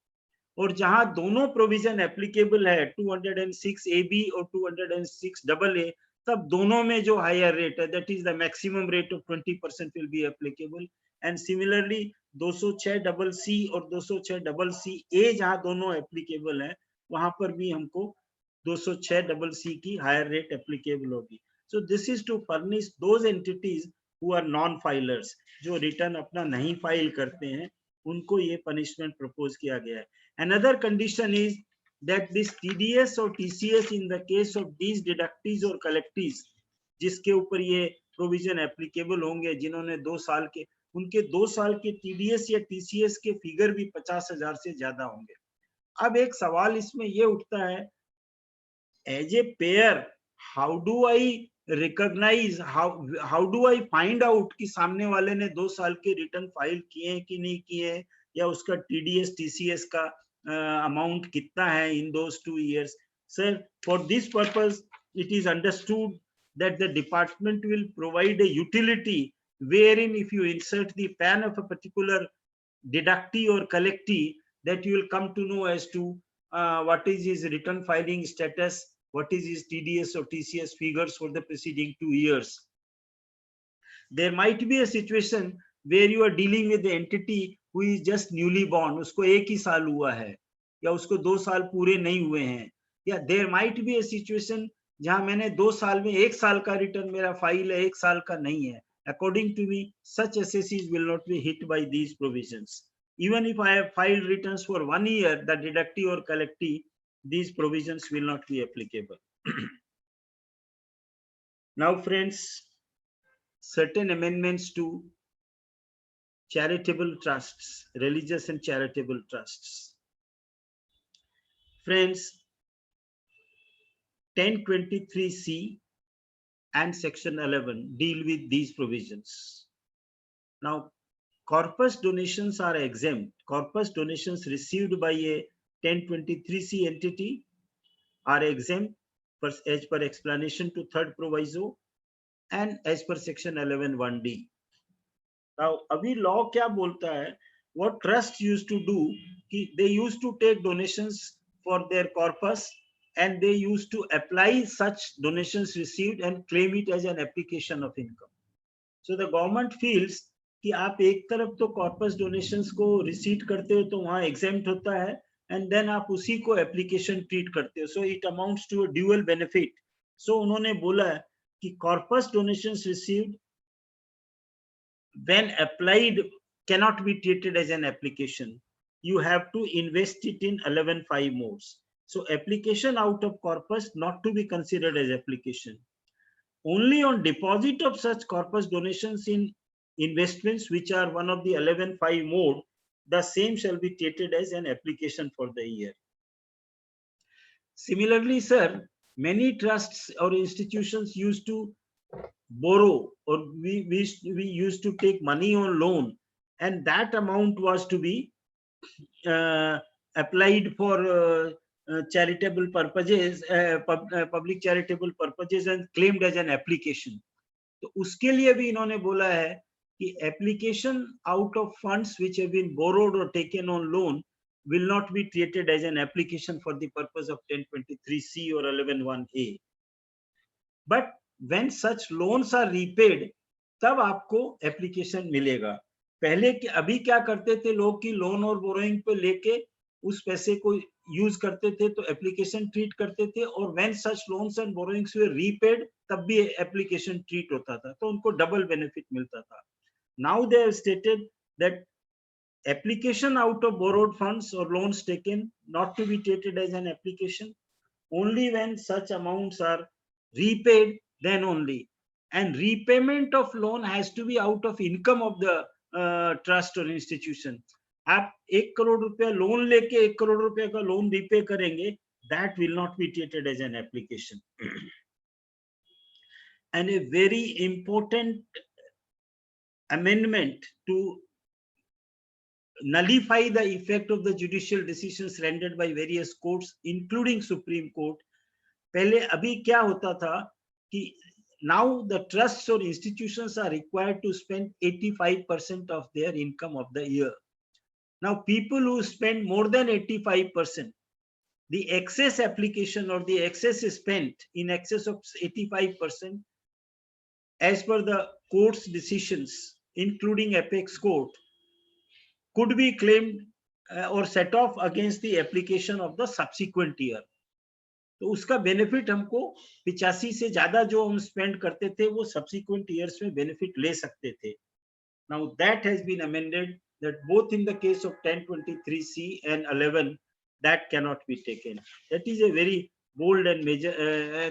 और जहां दोनों प्रोविजन एप्लीकेबल है 206AB और 206AA, तब दोनों में जो higher rate है that is the maximum rate of 20% will be applicable. And similarly 206CC और 206CCA जहां दोनों एप्लीकेबल है वहां पर भी हमको 206CC की हायर रेट एप्लीकेबल होगी. So this is to furnish those entities who are non-filers, जो रिटर्न अपना नहीं फाइल करते हैं, उनको ये पनिशमेंट प्रपोज किया गया है. Another condition is that this TDS or TCS in the case of these deductees or collectees, जिसके ऊपर ये प्रोविजन एप्लीकेबल होंगे, जिन्होंने 2 साल के, उनके 2 साल के TDS या TCS के फिगर भी 50,000 से ज्यादा होंगे. अब एक सवाल इसमें ये उठता है, as a pair how do I recognise, how do I find out कि सामने वाले ने 2 साल के रिटर्न फाइल किए हैं कि नहीं किए हैं, या उसका TDS TCS का अमाउंट कितना है इन दोस 2 years. Sir, for this purpose it is understood that the department will provide a utility wherein if you insert the PAN of a particular deductee or collectee, that you will come to know as to what is his return filing status, what is his TDS or TCS figures for the preceding 2 years. There might be a situation where you are dealing with the entity who is just newly born, usko ek hi saal hua hai ya usko 2 saal pure nahi hue hain, या there might be a situation जहां मैंने 2 साल में 1 साल का return मेरा file है, 1 साल का नहीं है. According to me, such assessees will not be hit by these provisions. Even if I have filed returns for 1 year, the deductee or collectee, these provisions will not be applicable. Now, friends, certain amendments to charitable trusts, religious and charitable trusts. Friends, 1023C and section 11 deal with these provisions. Now, corpus donations are exempt. Corpus donations received by a 1023C entity are exempt as per explanation to third proviso and as per section 11(1)(d). Now, abhi law kya bolta hai? What trusts used to do, they used to take donations for their corpus and they used to apply such donations received and claim it as an application of income. So the government feels कि आप एक तरफ तो corpus donations को receipt करते हो तो वहाँ exempt होता है and then आप उसी को application treat करते हो. So it amounts to a dual benefit. So उन्होंने बोला है कि corpus donations received when applied cannot be treated as an application. You have to invest it in 11(5) modes. So application out of corpus not to be considered as application. Only on deposit of such corpus donations in investments which are one of the 11(5) mode, the same shall be treated as an application for the year. Similarly, sir, many trusts or institutions used to borrow, or we used to take money on loan, and that amount was to be applied for charitable purposes, public charitable purposes and claimed as an application. तो उसके लिए भी इन्होंने बोला है कि application out of funds which have been borrowed or taken on loan will not be treated as an application for the purpose of 1023C or 11(1)(a). But when such loans are repaid, तब आपको application मिलेगा. पहले अभी क्या करते थे लोग कि लोन और बोरोइंग पे लेके उस पैसे को यूज करते थे तो एप्लीकेशन ट्रीट करते थे, और when such loans and borrowings were repaid तब भी एप्लीकेशन ट्रीट होता था, तो उनको डबल बेनिफिट मिलता था. Now they have stated that application out of borrowed funds or loans taken not to be treated as an application. Only when such amounts are repaid, then only. And repayment of loan has to be out of income of the trust or institution. आप 1 करोड़ रुपया loan लेके 1 करोड़ रुपया का loan repay करेंगे, that will not be treated as an application. And a very important amendment to nullify the effect of the judicial decisions rendered by various courts, including Supreme Court. पहले अभी क्या होता था कि now the trusts or institutions are required to spend 85% of their income of the year. Now, people who spend more than 85%, the excess application or the excess spent in excess of 85%, as per the court's decisions, including Apex Court, could be claimed or set off against the application of the subsequent year. तो उसका benefit हमको 85 से ज्यादा जो हम spend करते थे वो सब्सिक्वेंट ईयर्स में बेनिफिट ले सकते थे. Now that has been amended that both in the case of 1023C and 11 that cannot be taken. That is a very bold and major,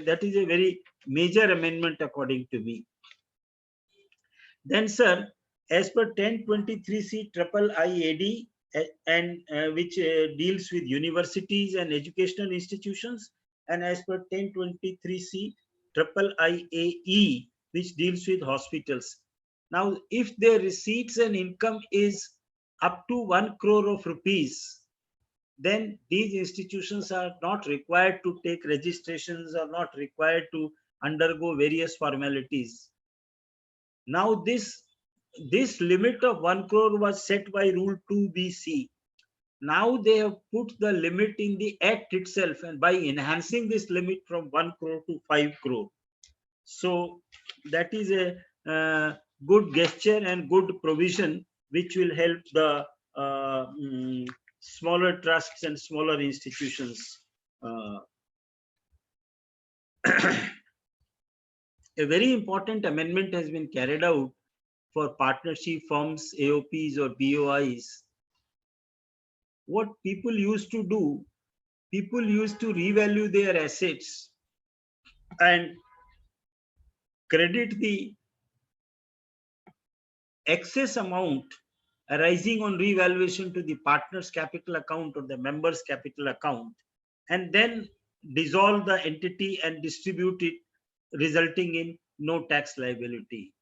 that is a very major amendment according to me. Then sir, as per 1023C triple IAD and which deals with universities and educational institutions, and as per 1023C triple IAE which deals with hospitals. Now, if their receipts and income is up to 1 crore of rupees, then these institutions are not required to take registrations, are not required to undergo various formalities. Now, this limit of 1 crore was set by Rule 2BC. Now they have put the limit in the act itself, and by enhancing this limit from 1 crore to 5 crore. So that is a good gesture and good provision which will help the smaller trusts and smaller institutions. A very important amendment has been carried out for partnership firms, AOPs or BOIs. What people used to do, people used to revalue their assets and credit the excess amount arising on revaluation to the partner's capital account or the member's capital account, and then dissolve the entity and distribute it, resulting in no tax liability.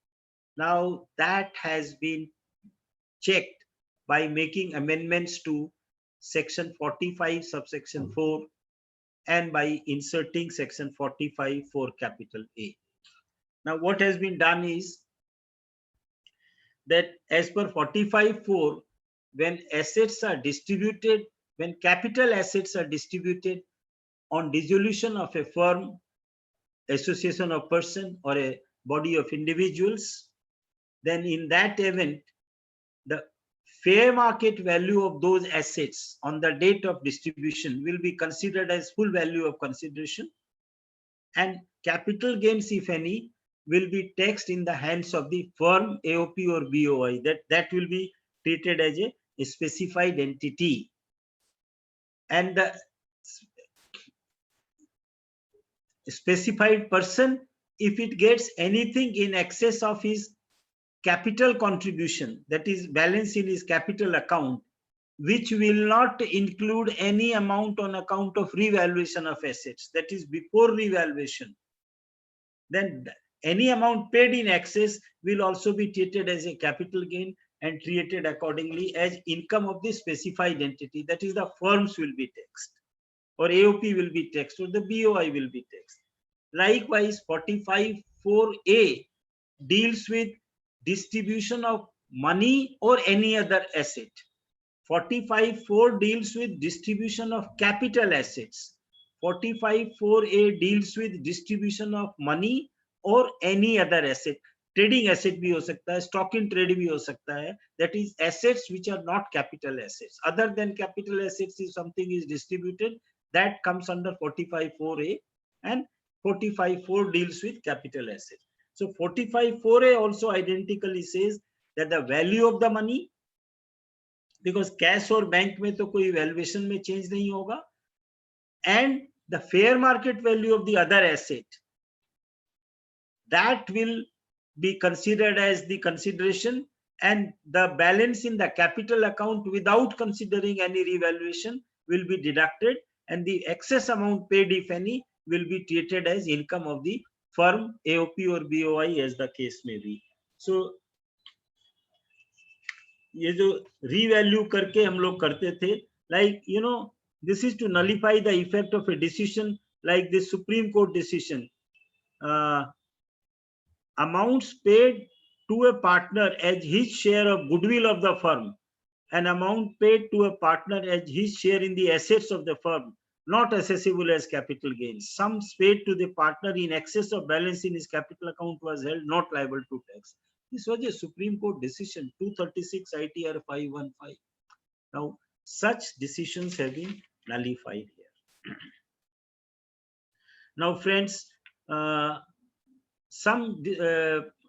Now that has been checked by making amendments to section 45 subsection 4 and by inserting section 45 for capital A. Now what has been done is that as per 45(4), when assets are distributed, when capital assets are distributed on dissolution of a firm, association of person or a body of individuals, then in that event, the fair market value of those assets on the date of distribution will be considered as full value of consideration, and capital gains, if any, will be taxed in the hands of the firm, AOP or BOI. That will be treated as a specified entity. And the specified person, if it gets anything in excess of his capital contribution, that is balance in his capital account, which will not include any amount on account of revaluation of assets, that is before revaluation, then any amount paid in excess will also be treated as a capital gain and treated accordingly as income of the specified entity, that is the firms will be taxed, or AOP will be taxed, or the BOI will be taxed. Likewise, 45(4)(a) deals with distribution of money or any other asset. 45(4) deals with distribution of capital assets. 45(4)(a) deals with distribution of money or any other asset. Trading asset भी हो सकता है, stock in trade भी हो सकता है. That is assets which are not capital assets. Other than capital assets, if something is distributed, that comes under 45(4)(a), and 45(4) deals with capital assets. So 45(4)(a) also identically says that the value of the money, because cash और bank में तो कोई valuation में change नहीं होगा, and the fair market value of the other asset, that will be considered as the consideration, and the balance in the capital account without considering any revaluation will be deducted, and the excess amount paid, if any, will be treated as income of the firm, AOP or BOI, as the case may be. So ये जो revalue करके हम लोग करते थे, like this is to nullify the effect of a decision like the Supreme Court decision. Amounts paid to a partner as his share of goodwill of the firm, an amount paid to a partner as his share in the assets of the firm, not accessible as capital gains. Sums paid to the partner in excess of balance in his capital account was held not liable to tax. This was a Supreme Court decision, 236 ITR 515. Now, such decisions have been nullified here. Now, friends, some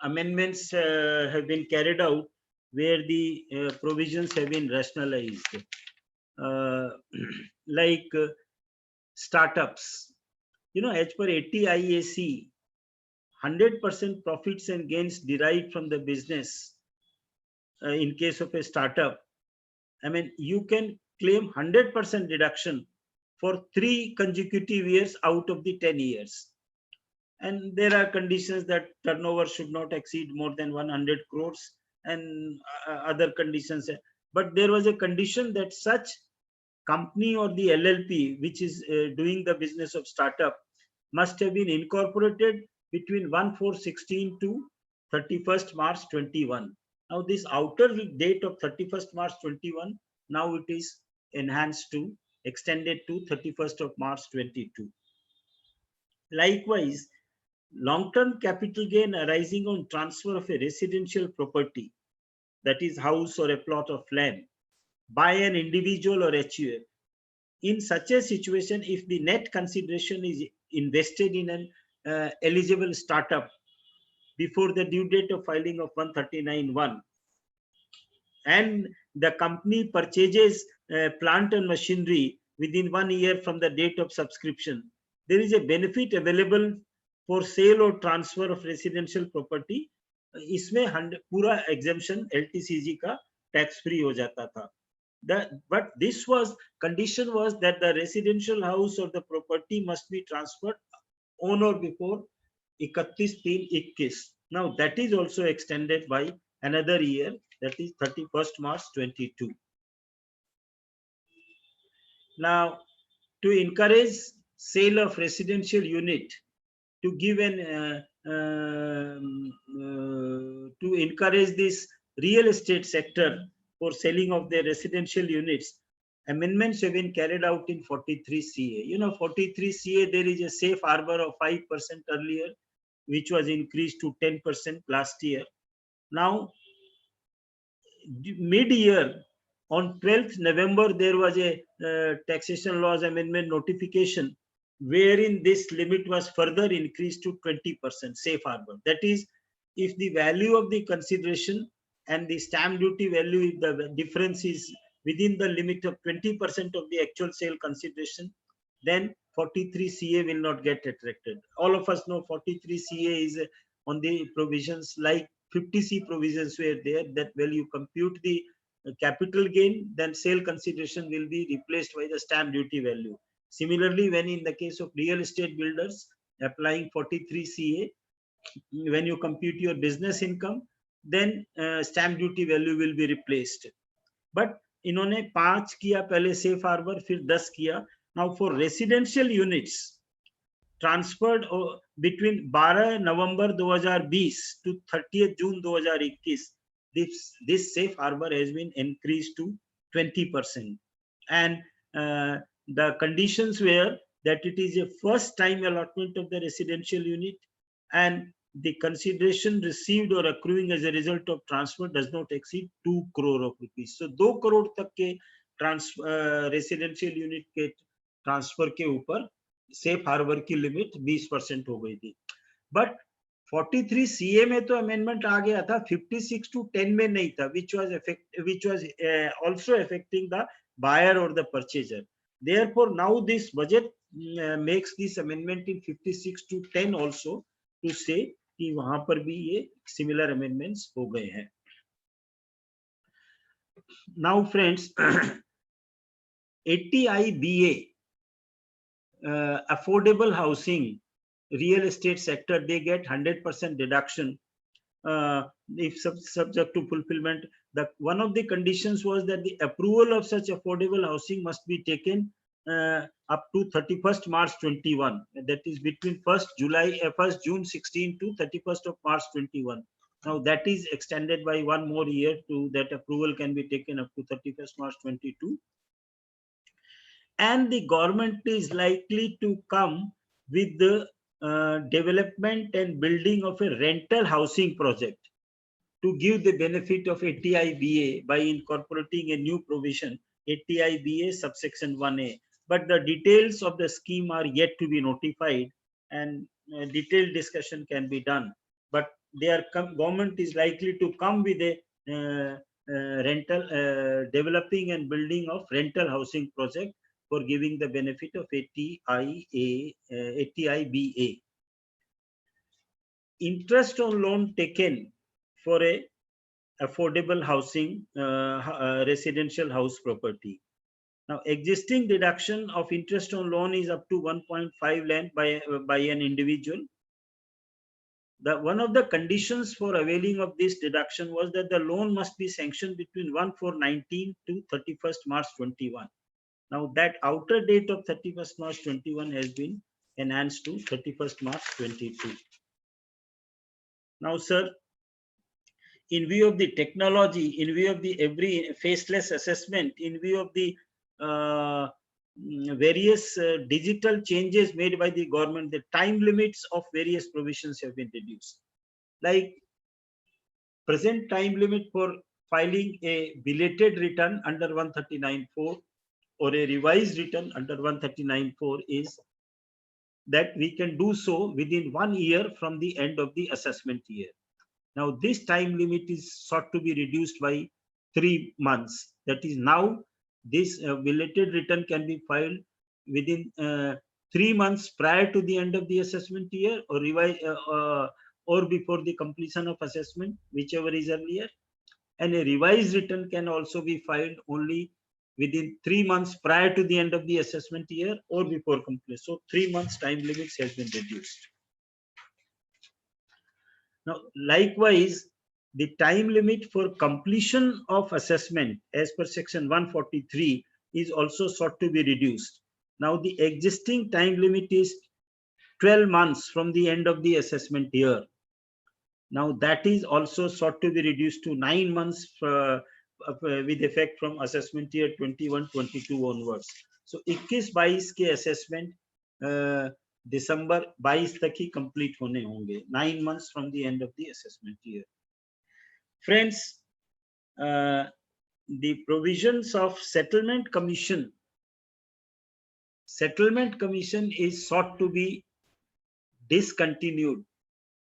amendments have been carried out where the provisions have been rationalized, like startups. As per 80 IAC, 100% profits and gains derived from the business in case of a startup, I mean, you can claim 100% deduction for 3 consecutive years out of the 10 years. And there are conditions that turnover should not exceed more than 100 crores and other conditions. But there was a condition that such company or the LLP, which is doing the business of startup, must have been incorporated between 1/4/16 to 31st March 21. Now this outer date of 31st March 21, now it is enhanced to extended to 31st of March 22. Likewise, long-term capital gain arising on transfer of a residential property, that is house or a plot of land, by an individual or HUF. In such a situation, if the net consideration is invested in an eligible startup before the due date of filing of 139(1), and the company purchases plant and machinery within 1 year from the date of subscription, there is a benefit available for sale or transfer of residential property. इसमें पूरा exemption LTCG का tax free हो जाता था. But this was condition was that the residential house or the property must be transferred on or before 31/3/21. Now that is also extended by another year, that is 31st March 22. Now, to encourage sale of residential unit, to give an to encourage this real estate sector for selling of their residential units, amendments have been carried out in 43 CA. You know, 43 CA, there is a safe harbor of 5% earlier, which was increased to 10% last year. Now, mid-year, on 12th November, there was a taxation laws amendment notification, wherein this limit was further increased to 20% safe harbor. That is, if the value of the consideration and the stamp duty value, if the difference is within the limit of 20% of the actual sale consideration, then 43 CA will not get attracted. All of us know 43 CA is on the provisions like 50C provisions were there, that when you compute the capital gain, then sale consideration will be replaced by the stamp duty value. Similarly, when in the case of real estate builders applying 43 CA, when you compute your business income, then stamp duty value will be replaced. But इन्होंने 5 किया पहले safe harbor, फिर 10 किया. Now for residential units transferred between 12 November 2020 to 30th June 2021, this safe harbor has been increased to 20%. And the conditions were that it is a first time allotment of the residential unit, and the consideration received or accruing as a result of transfer does not exceed 2 crore of rupees. So 2 crore तक के residential unit के transfer के ऊपर safe harbor की limit 20% हो गई थी. But 43 CA में तो amendment आ गया था, 56 to 10 में नहीं था, which was also affecting the buyer or the purchaser. Therefore, now this budget makes this amendment in 56 to 10 also to say कि वहां पर भी ये similar amendments हो गए हैं. Now friends, 80IBA, affordable housing, real estate sector, they get 100% deduction if subject to fulfillment. One of the conditions was that the approval of such affordable housing must be taken up to 31st March 21. That is between 1st June 16 to 31st of March 21. Now that is extended by 1 more year to that approval can be taken up to 31st March 22. And the government is likely to come with the development and building of a rental housing project to give the benefit of 80IBA by incorporating a new provision, 80IBA subsection 1A. But the details of the scheme are yet to be notified, and detailed discussion can be done. But government is likely to come with a developing and building of rental housing project for giving the benefit of 80IBA. Interest on loan taken for a affordable housing residential house property. Now, existing deduction of interest on loan is up to 1.5 lakh by an individual. One of the conditions for availing of this deduction was that the loan must be sanctioned between 1/4/19 to 31st March 21. Now that outer date of 31st March 21 has been enhanced to 31st March 22. Now, sir, in view of the technology, in view of the every faceless assessment, in view of the various digital changes made by the government, the time limits of various provisions have been reduced. Like present time limit for filing a belated return under 139.4 or a revised return under 139.4 is that we can do so within 1 year from the end of the assessment year. Now, this time limit is sought to be reduced by 3 months. That is, now this belated return can be filed within 3 months prior to the end of the assessment year, or or before the completion of assessment, whichever is earlier. And a revised return can also be filed only within 3 months prior to the end of the assessment year or before completion. So 3 months time limits has been reduced. Now, likewise, the time limit for completion of assessment as per section 143 is also sought to be reduced. Now, the existing time limit is 12 months from the end of the assessment year. Now, that is also sought to be reduced to 9 months with effect from assessment year 21-22 onwards. So 21-22 के assessment दिसंबर 22 तक ही complete होने होंगे, 9 months from the end of the assessment year. Friends, the provisions of settlement commission is sought to be discontinued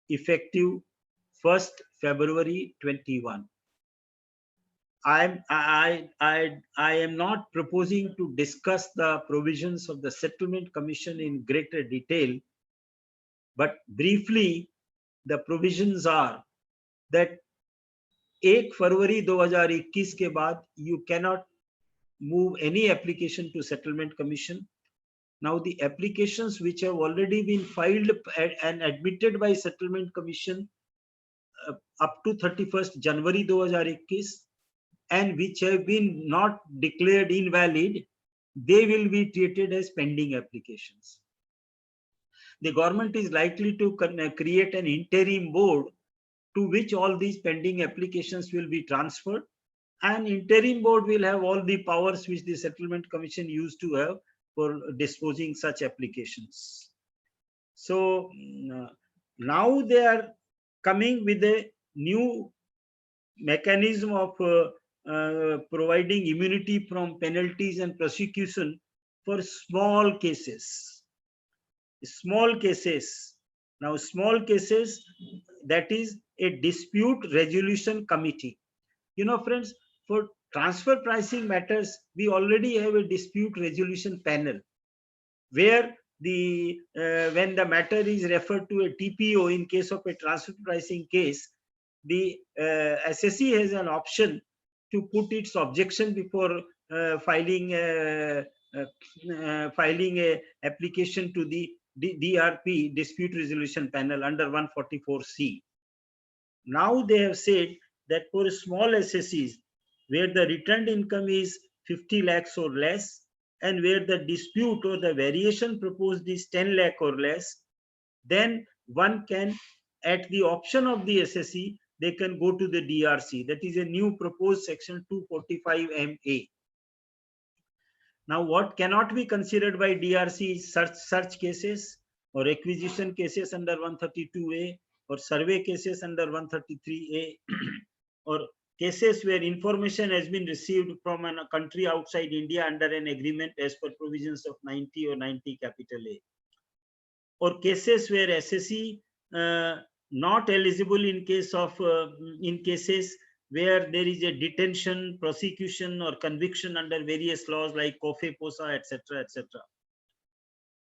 effective 1st February 21. I am not proposing to discuss the provisions of the settlement commission in greater detail, but briefly the provisions are that 1 फरवरी 2021 के बाद you cannot move any application to settlement commission. Now, the applications which have already been filed and admitted by settlement commission up to 31st January 2021 and which have been not declared invalid, they will be treated as pending applications. The government is likely to create an interim board to which all these pending applications will be transferred, and interim board will have all the powers which the settlement commission used to have for disposing such applications. So now they are coming with a new mechanism of providing immunity from penalties and prosecution for small cases. Small cases. Now, small cases, that is a dispute resolution committee. You know, friends, for transfer pricing matters, we already have a dispute resolution panel where the when the matter is referred to a TPO in case of a transfer pricing case, the SSE has an option to put its objection before filing a application to the DRP, dispute resolution panel, under 144C. Now they have said that for small SSEs where the returned income is 50 lakhs or less, and where the dispute or the variation proposed is 10 lakh or less, then one can, at the option of the SSE, they can go to the DRC. That is a new proposed section 245MA. Now, what cannot be considered by DRC is search cases or acquisition cases under 132A, or survey cases under 133A, or cases where information has been received from a country outside India under an agreement as per provisions of 90 or 90 capital A, or cases where SSE not eligible in case of in cases where there is a detention, prosecution, or conviction under various laws like COFE, POSA, etc., etc.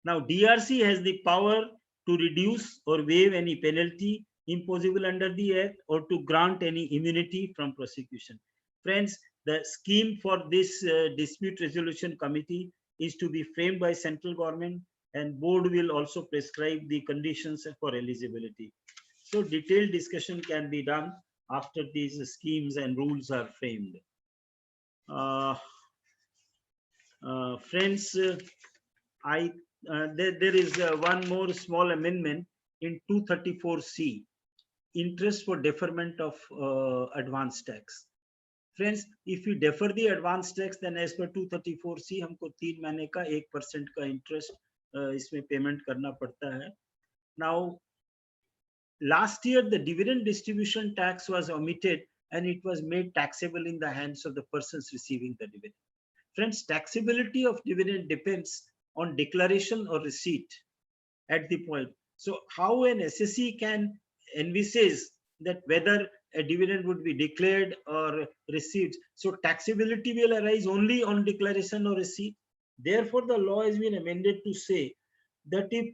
Now, DRC has the power to reduce or waive any penalty imposable under the Act, or to grant any immunity from prosecution. Friends, the scheme for this dispute resolution committee is to be framed by central government, and board will also prescribe the conditions for eligibility. So detailed discussion can be done after these schemes and rules are framed. Friends, there is one more small amendment in 234C, interest for deferment of advance tax. Friends, if we defer the advance tax, then as per 234C हमको 3 महीने का 1% का interest इसमें payment करना पड़ता है. Now, last year the dividend distribution tax was omitted and it was made taxable in the hands of the persons receiving the dividend. Friends, taxability of dividend depends on declaration or receipt at the point. So how an SSE can envisage that whether a dividend would be declared or received? So taxability will arise only on declaration or receipt. Therefore, the law has been amended to say that if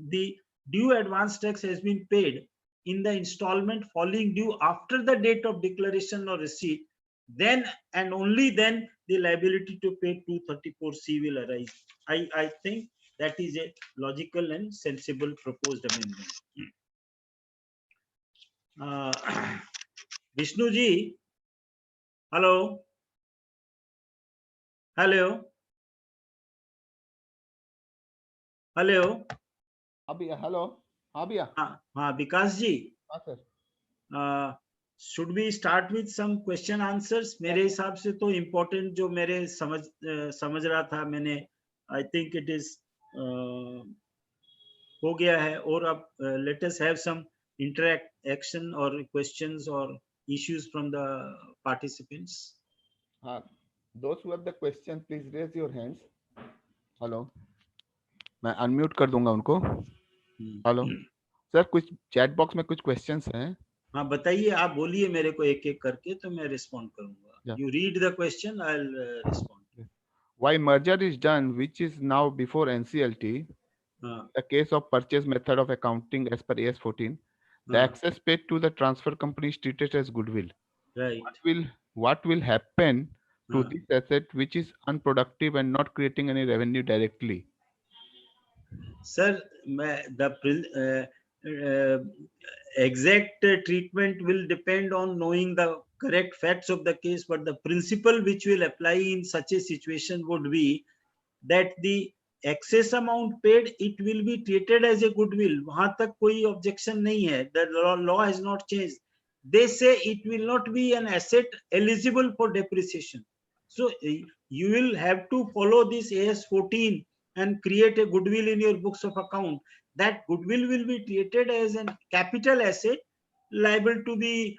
the due advance tax has been paid in the installment falling due after the date of declaration or receipt, then and only then the liability to pay 234C will arise. I think that is a logical and sensible proposed amendment. Vishnu ji, hello. Hello. Hello. Abhiya, hello. Abhiya. Vikas ji. sir. Should we start with some question answers? मेरे हिसाब से तो important जो मेरे समझ रहा था मैंने, I think it is हो गया है. और अब let us have some interaction or questions or issues from the participants. Those who have the question, please raise your hands. Hello. मैं unmute कर दूंगा उनको. Hello. सर कुछ chat box में कुछ questions हैं. हाँ बताइए, आप बोलिए मेरे को एक एक करके तो मैं respond करूंगा. Yeah. You read the question, I'll respond. Why merger is done, which is now before NCLT, the case of purchase method of accounting as per AS 14, the access paid to the transfer company is treated as goodwill. Right. What will happen to this asset which is unproductive and not creating any revenue directly? Sir, the exact treatment will depend on knowing the correct facts of the case, but the principle which will apply in such a situation would be that the excess amount paid, it will be treated as a goodwill. वहां तक कोई objection नहीं है. The law has not changed. They say it will not be an asset eligible for depreciation. So you will have to follow this AS 14 and create a goodwill in your books of account. That goodwill will be treated as a capital asset liable to be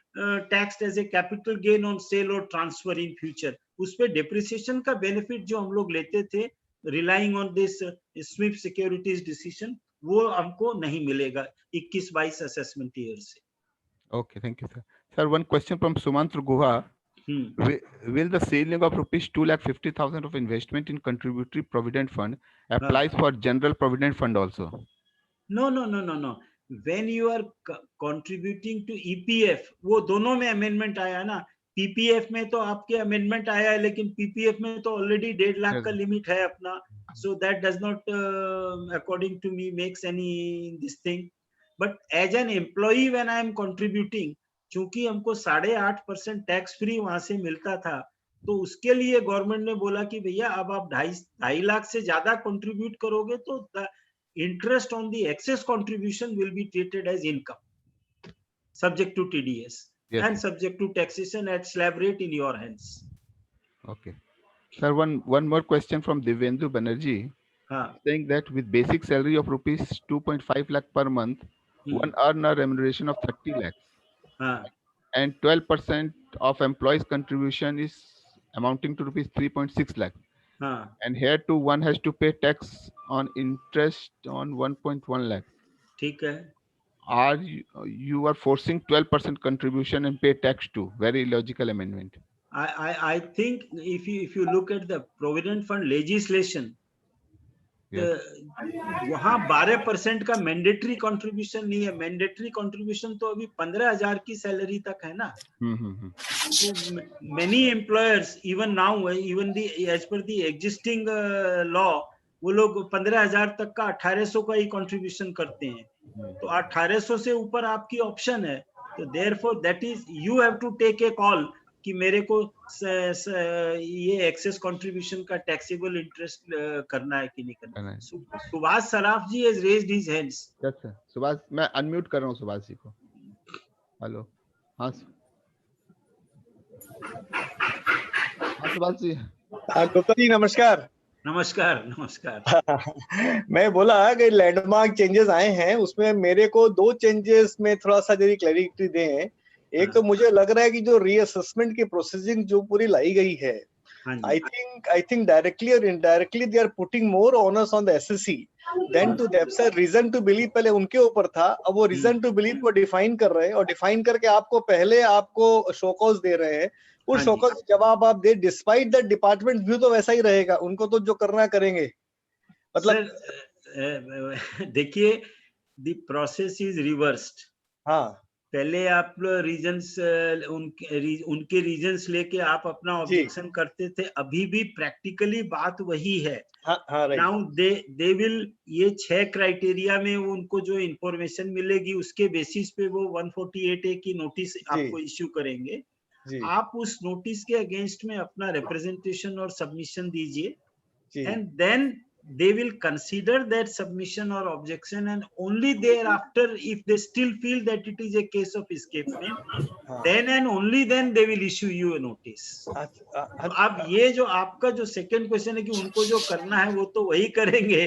taxed as a capital gain on sale or transfer in future. उस पे depreciation का benefit जो हम लोग लेते थे relying on this SWIFT securities decision, वो हमको नहीं मिलेगा 21-22 assessment year से. Okay, thank you, sir. Sir, one question from Sumantra Guha. Will the ceiling of rupees 2,50,000 of investment in contributory provident fund applies for general provident fund also? No. When you are contributing to EPF, वो दोनों में amendment आया ना. PPF में तो आपके amendment आया है, लेकिन PPF में तो already 1.5 लाख का limit है अपना. So that does not, according to me, makes any this thing. But as an employee, when I am contributing, चूंकि हमको 8.5% टैक्स फ्री वहां से मिलता था, तो उसके लिए गवर्नमेंट ने बोला कि भैया अब आप 2.5 लाख से ज्यादा कंट्रीब्यूट करोगे तो the interest on the excess contribution will be treated as income subject to TDS and subject to taxation at slab rate in your hands. Okay. Sir, one more question from Divyendu Banerjee, saying that with basic salary of rupees 2.5 lakh per month, one earn a remuneration of 30 lakhs. And 12% of employees' contribution is amounting to rupees 3.6 lakh. And here too, one has to pay tax on interest on 1.1 lakh. ठीक है. Are you are forcing 12% contribution and pay tax too? Very illogical amendment. I think if you look at the provident fund legislation, वहाँ 12% का mandatory contribution नहीं है. Mandatory contribution तो अभी 15,000 की salary तक है ना. So many employers even now, even as per the existing law, वो लोग 15,000 तक का 1,800 का ही कंट्रीब्यूशन करते हैं. तो 1,800 से ऊपर आपकी ऑप्शन है. तो therefore that is you have to take a call कि मेरे को ये एक्सेस कंट्रीब्यूशन का टैक्सेबल इंटरेस्ट करना है कि नहीं करना है. सुभाष सराफ जी has raised his hands. Yes sir. Subhash, मैं अनम्यूट कर रहा हूँ सुभाष जी को. हेलो. हाँ सुभाष जी। गुप्ता जी नमस्कार। नमस्कार नमस्कार। मैं बोला कि लैंडमार्क चेंजेस आए हैं, उसमें मेरे को 2 चेंजेस में थोड़ा सा यदि क्लैरिटी दें। एक तो मुझे लग रहा है कि जो रीअसेसमेंट की प्रोसेसिंग जो पूरी लाई गई है, हाँ I think directly or indirectly they are putting more onus on the SSC than to them. Sir, reason to believe पहले उनके ऊपर था, अब वो reason to believe को डिफाइन कर रहे हैं और डिफाइन करके आपको पहले आपको शोकॉज दे रहे हैं। उस हाँ शोकॉज जवाब आप दे, डिस्पाइट द डिपार्टमेंट व्यू तो वैसा ही रहेगा, उनको तो जो करना करेंगे। मतलब सर देखिए, द प्रोसेस इज रिवर्स्ड। हाँ, पहले आप रीजंस उनके रीजंस लेके आप अपना ऑब्जेक्शन करते थे, अभी भी प्रैक्टिकली बात वही है। हाँ, right. नाउ दे विल, ये 6 क्राइटेरिया में उनको जो इंफॉर्मेशन मिलेगी उसके बेसिस पे वो 148A की नोटिस आपको इश्यू करेंगे। आप उस नोटिस के अगेंस्ट में अपना रिप्रेजेंटेशन और सबमिशन दीजिए, and then they will consider that submission or objection, and only thereafter, if they still feel that it is a case of escapement, then and only then they will issue you a notice. अब ये जो आपका जो second question है कि उनको जो करना है वो तो वही करेंगे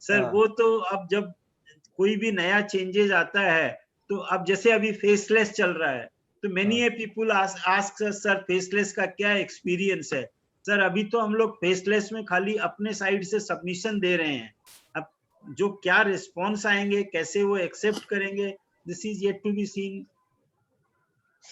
सर। वो तो अब जब कोई भी नया चेंजेस आता है, तो अब जैसे अभी फेसलेस चल रहा है, तो मेनी ए पीपुल आस्क सर फेसलेस का क्या एक्सपीरियंस है। सर अभी तो हम लोग फेसलेस में खाली अपने साइड से सबमिशन दे रहे हैं, अब जो क्या रिस्पॉन्स आएंगे, कैसे वो एक्सेप्ट करेंगे, this is yet to be seen.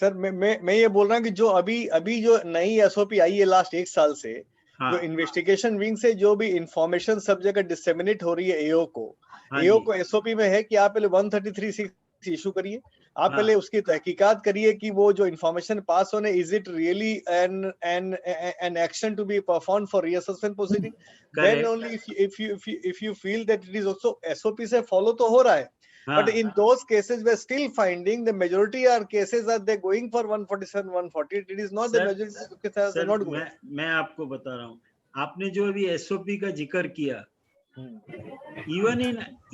Sir मैं ये बोल रहा हूँ कि जो अभी जो नई एसओपी आई है लास्ट 1 साल से, जो इन्वेस्टिगेशन विंग से जो भी इंफॉर्मेशन सब जगह डिसेमिनेट हो रही है एओ को एसओपी में है कि आप पहले 133(6) इशू करिए, आप पहले उसकी तहकीकात करिए कि वो जो इंफॉर्मेशन पास होने, is it really an action to be perform for reassessment proceeding, then only if you feel that it is also SOP से फॉलो तो हो रहा है। But in those cases, we're still finding the majority are cases that they're going for 147, 148. It is not the majority of cases they're not going. मैं आपको बता रहा हूँ, आपने जो अभी एसओपी का जिक्र किया,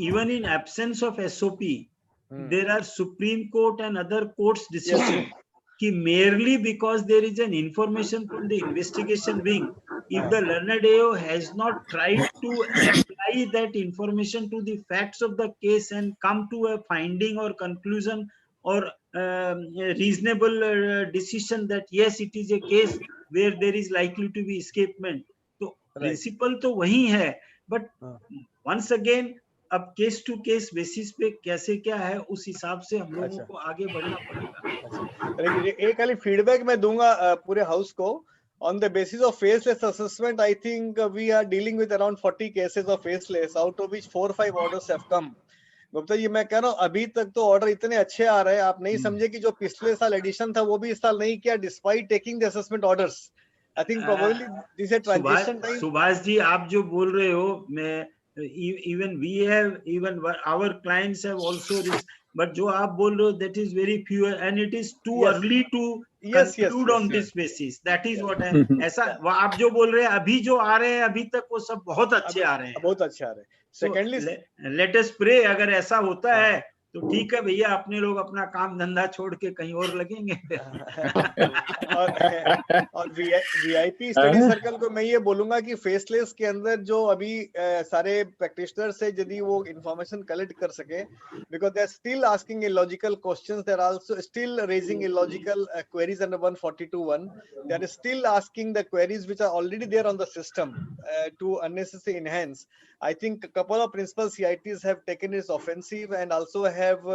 even in absence of SOP, there are Supreme Court and other courts decision कि merely because there is an information from the investigation wing, if the learned AO has not tried to apply that information to the facts of the case and come to a finding or conclusion or reasonable decision that yes, it is a case where there is likely to be escapement, तो principle तो वही है, but once again अब case to case basis पे कैसे क्या है, उस हिसाब से हम लोगों को आगे बढ़ना पड़ेगा। एक खाली फीडबैक मैं दूंगा पूरे हाउस को। On the basis of faceless assessment, I think we are dealing with around 40 cases of faceless, out of which 4 or 5 orders have come. Gupta ji मैं कह रहा हूँ अभी तक तो ऑर्डर इतने अच्छे आ रहे हैं, आप नहीं समझे कि जो पिछले साल एडिशन था वो भी इस साल नहीं किया despite taking the assessment orders. I think probably this is transition time. Subhash ji आप जो बोल रहे हो, मैं even we have, even our clients have also this, but जो आप बोल रहे हो that is very few and it is too early to conclude on this basis. That is what है। ऐसा आप जो बोल रहे हैं अभी जो आ रहे हैं अभी तक वो सब बहुत अच्छे आ रहे हैं, बहुत अच्छे आ रहे हैं। सेकेंडली लेट अस प्रे, अगर ऐसा होता है तो ठीक है भैया, अपने लोग अपना काम धंधा छोड़ के कहीं और लगेंगे। और वीआईपी स्टडी सर्कल को मैं ये बोलूंगा कि फेसलेस के अंदर जो अभी सारे प्रैक्टिशनर्स है, यदि वो इंफॉर्मेशन कलेक्ट कर सके, because they are still asking illogical questions, they are also still raising illogical queries under 142(1). They are still asking the queries which are already there on the system to unnecessarily enhance. I think a couple of principal CITs have taken this offensive and also have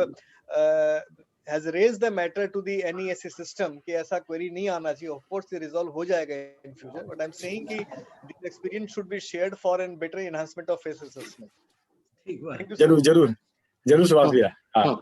has raised the matter to the NESC system कि ऐसा query नहीं आना चाहिए। Of course, the resolve हो जाएगा in future, but I'm saying कि this experience should be shared for a better enhancement of face assessment. जरूर सुभाष भैया।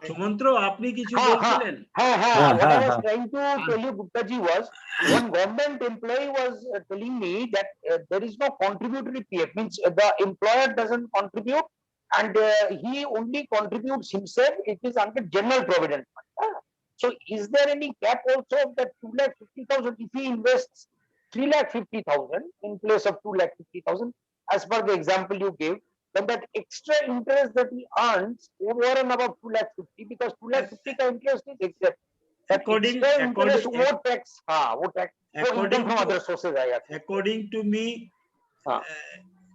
सुमंत्रो आपने কিছু বলছিলেন? What I was trying to tell you, Gupta ji, was one government employee was telling me that there is no contributory PF, means the employer doesn't contribute and he only contributes himself. It is under general provident fund. So is there any cap also of that 2,50,000 if he invests 3,50,000 in place of 2,50,000 as per the example you gave? Then that extra interest that he earns over and above 2,50,000, because 2,50,000 ka interest is exempt. According interest वो tax, हाँ वो tax वो according income from to other sources आएगा. according to me, हाँ.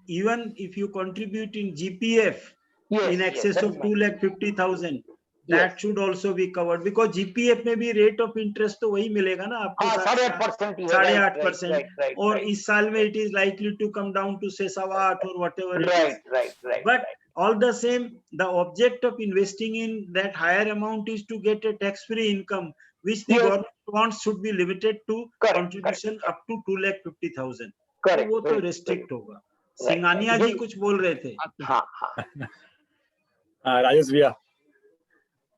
even if you contribute in GPF Yes, in yes, excess that of is my- 2,50,000, Yes. that should also be covered, because GPF में भी rate of interest तो वही मिलेगा ना आपको, हाँ 8.5% ही है, right, 8.5%, right, right, और right. इस साल में it is likely to come down to say 8.25 or whatever it is. Right. But all the same, the object of investing in that higher amount is to get a tax-free income, which the Yes. government wants should be limited to Correct, contribution up to 2,50,000. तो Correct. वो तो very, restrict होगा. Right. Singhania जी Yes. कुछ बोल रहे थे. हाँ. राजेश भैया।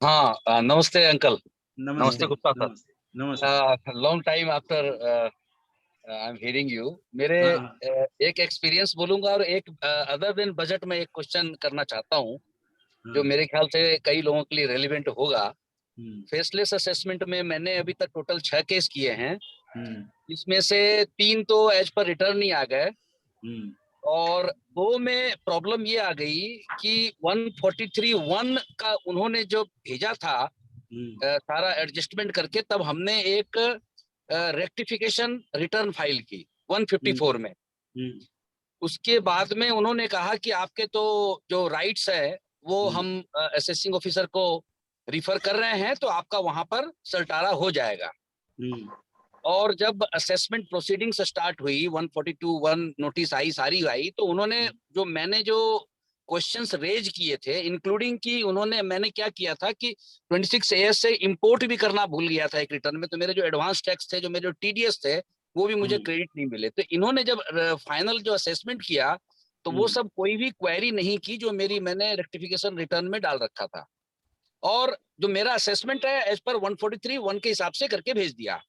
हाँ, नमस्ते अंकल. नमस्ते गुप्ता सर. नमस्ते. Long time after I am hearing you. मेरे एक एक्सपीरियंस बोलूंगा और एक अदर देन बजट में एक क्वेश्चन करना चाहता हूँ जो मेरे ख्याल से कई लोगों के लिए रेलिवेंट होगा. फेसलेस असेसमेंट में मैंने अभी तक टोटल 6 केस किए हैं. इसमें से 3 तो एज पर रिटर्न ही आ गए और 2 में प्रॉब्लम ये आ गई कि 143(1) का उन्होंने जो भेजा था सारा एडजस्टमेंट करके, तब हमने एक रेक्टिफिकेशन रिटर्न फाइल की 154 में. उसके बाद में उन्होंने कहा कि आपके तो जो राइट्स है वो हम असेसिंग ऑफिसर को रिफर कर रहे हैं, तो आपका वहां पर सल्टारा हो जाएगा. और जब असेसमेंट प्रोसीडिंग्स स्टार्ट हुई, 142(1) नोटिस आई, सारी आई, तो उन्होंने जो मैंने जो क्वेश्चंस रेज किए थे, इंक्लूडिंग कि मैंने क्या किया था कि 26 AS से इंपोर्ट भी करना भूल गया था एक रिटर्न में, तो मेरे जो एडवांस टैक्स थे, जो मेरे TDS थे, वो भी मुझे क्रेडिट नहीं मिले. तो इन्होंने जब फाइनल जो असेसमेंट किया तो वो सब कोई भी क्वेरी नहीं की जो मैंने रेक्टिफिकेशन रिटर्न में डाल रखा था, और जो मेरा असेसमेंट है एज पर 143(1) के हिसाब से करके भेज दिया.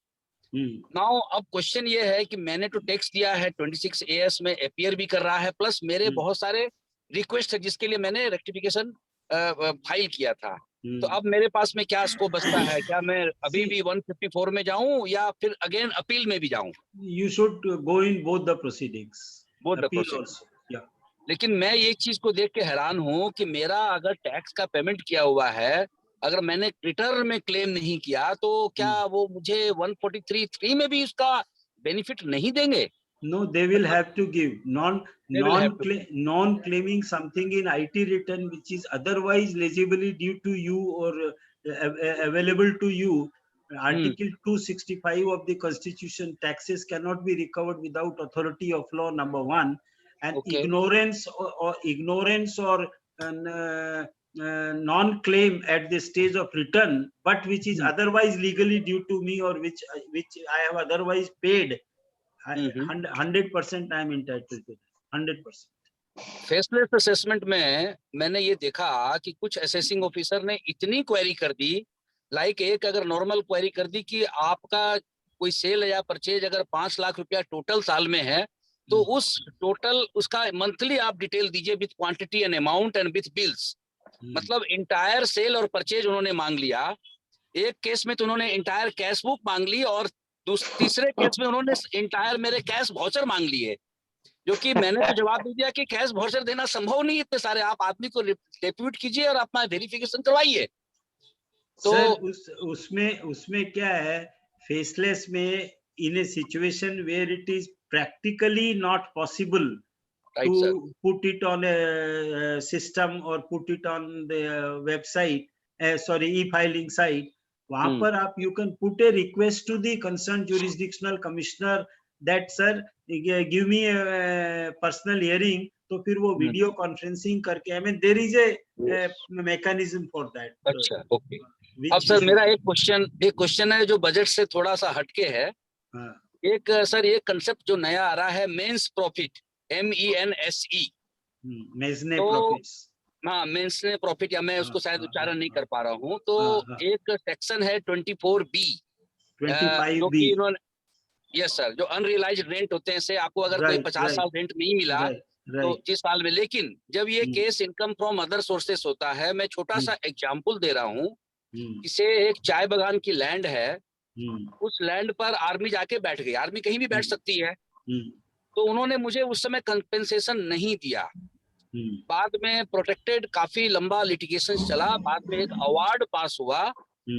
नाउ अब क्वेश्चन ये है कि मैंने तो टैक्स दिया है, 26 AS में अपीयर भी कर रहा है, प्लस मेरे बहुत सारे रिक्वेस्ट है जिसके लिए मैंने रेक्टिफिकेशन फाइल किया था. तो अब मेरे पास में क्या स्कोप बचता है? क्या मैं अभी भी 154 में जाऊं या फिर अगेन अपील में भी जाऊं? You should go in both the proceedings. Appeal also. Yeah. लेकिन मैं एक चीज को देख के हैरान हूं कि मेरा अगर टैक्स का पेमेंट किया हुआ है, अगर मैंने रिटर्न में क्लेम नहीं किया, तो क्या वो मुझे 143(3) में भी उसका बेनिफिट नहीं देंगे? No, they will have to give non-claiming something in IT return which is otherwise legibly due to you or available to you. Article 265 of the Constitution, taxes cannot be recovered without authority of law, number 1, and ignorance or non-claim at the stage of return, but which is otherwise legally due to me or which I have otherwise paid. 100% I am entitled to that. 100%. Faceless assessment में मैंने ये देखा कि कुछ assessing officer ने इतनी query कर दी, like एक अगर नॉर्मल क्वेरी कर दी कि आपका कोई सेल या परचेज अगर 5 लाख रुपया टोटल साल में है, तो उस टोटल उसका मंथली आप डिटेल दीजिए with quantity and amount and with bills. मतलब इंटायर सेल और परचेज उन्होंने मांग लिया. एक केस में तो उन्होंने इंटायर कैश बुक मांग ली और तीसरे केस में उन्होंने इंटायर मेरे कैश वाउचर मांग लिए, जो कि मैंने तो जवाब दे दिया कि कैश वाउचर देना संभव नहीं, इतने सारे आप आदमी को डेप्यूट कीजिए और अपना वेरिफिकेशन करवाइए. तो उसमें क्या है, फेसलेस में in a situation where it is practically not possible to put it on a system or put it on the website, e-filing site, वहां पर आप you can put a request to the concerned jurisdictional commissioner that sir give me a personal hearing, तो फिर वो video conferencing करके, I mean there is a mechanism for that. अच्छा, okay. अब sir मेरा एक क्वेश्चन है जो बजट से थोड़ा सा हटके है. एक सर एक कंसेप्ट जो नया आ रहा है, मेंस प्रॉफिट, MENSE, मेंसने प्रॉफिट्स. हाँ, मेंसने प्रॉफिट, या मैं उसको शायद उच्चारण नहीं कर पा रहा हूँ. तो एक सेक्शन है 24B, 25B, यस सर, जो अनरियलाइज्ड रेंट होते हैं से आपको अगर कोई 50 साल रेंट नहीं मिला तो 30 साल में, लेकिन जब ये case income from other sources होता है, मैं छोटा सा एग्जांपल दे रहा हूँ. इसे एक चाय बागान की लैंड है, उस लैंड पर आर्मी जाके बैठ गई. आर्मी कहीं भी बैठ सकती है, तो उन्होंने मुझे उस समय कंपेंसेशन नहीं दिया. बाद में प्रोटेक्टेड, काफी लंबा लिटिगेशन चला, बाद में एक अवार्ड पास हुआ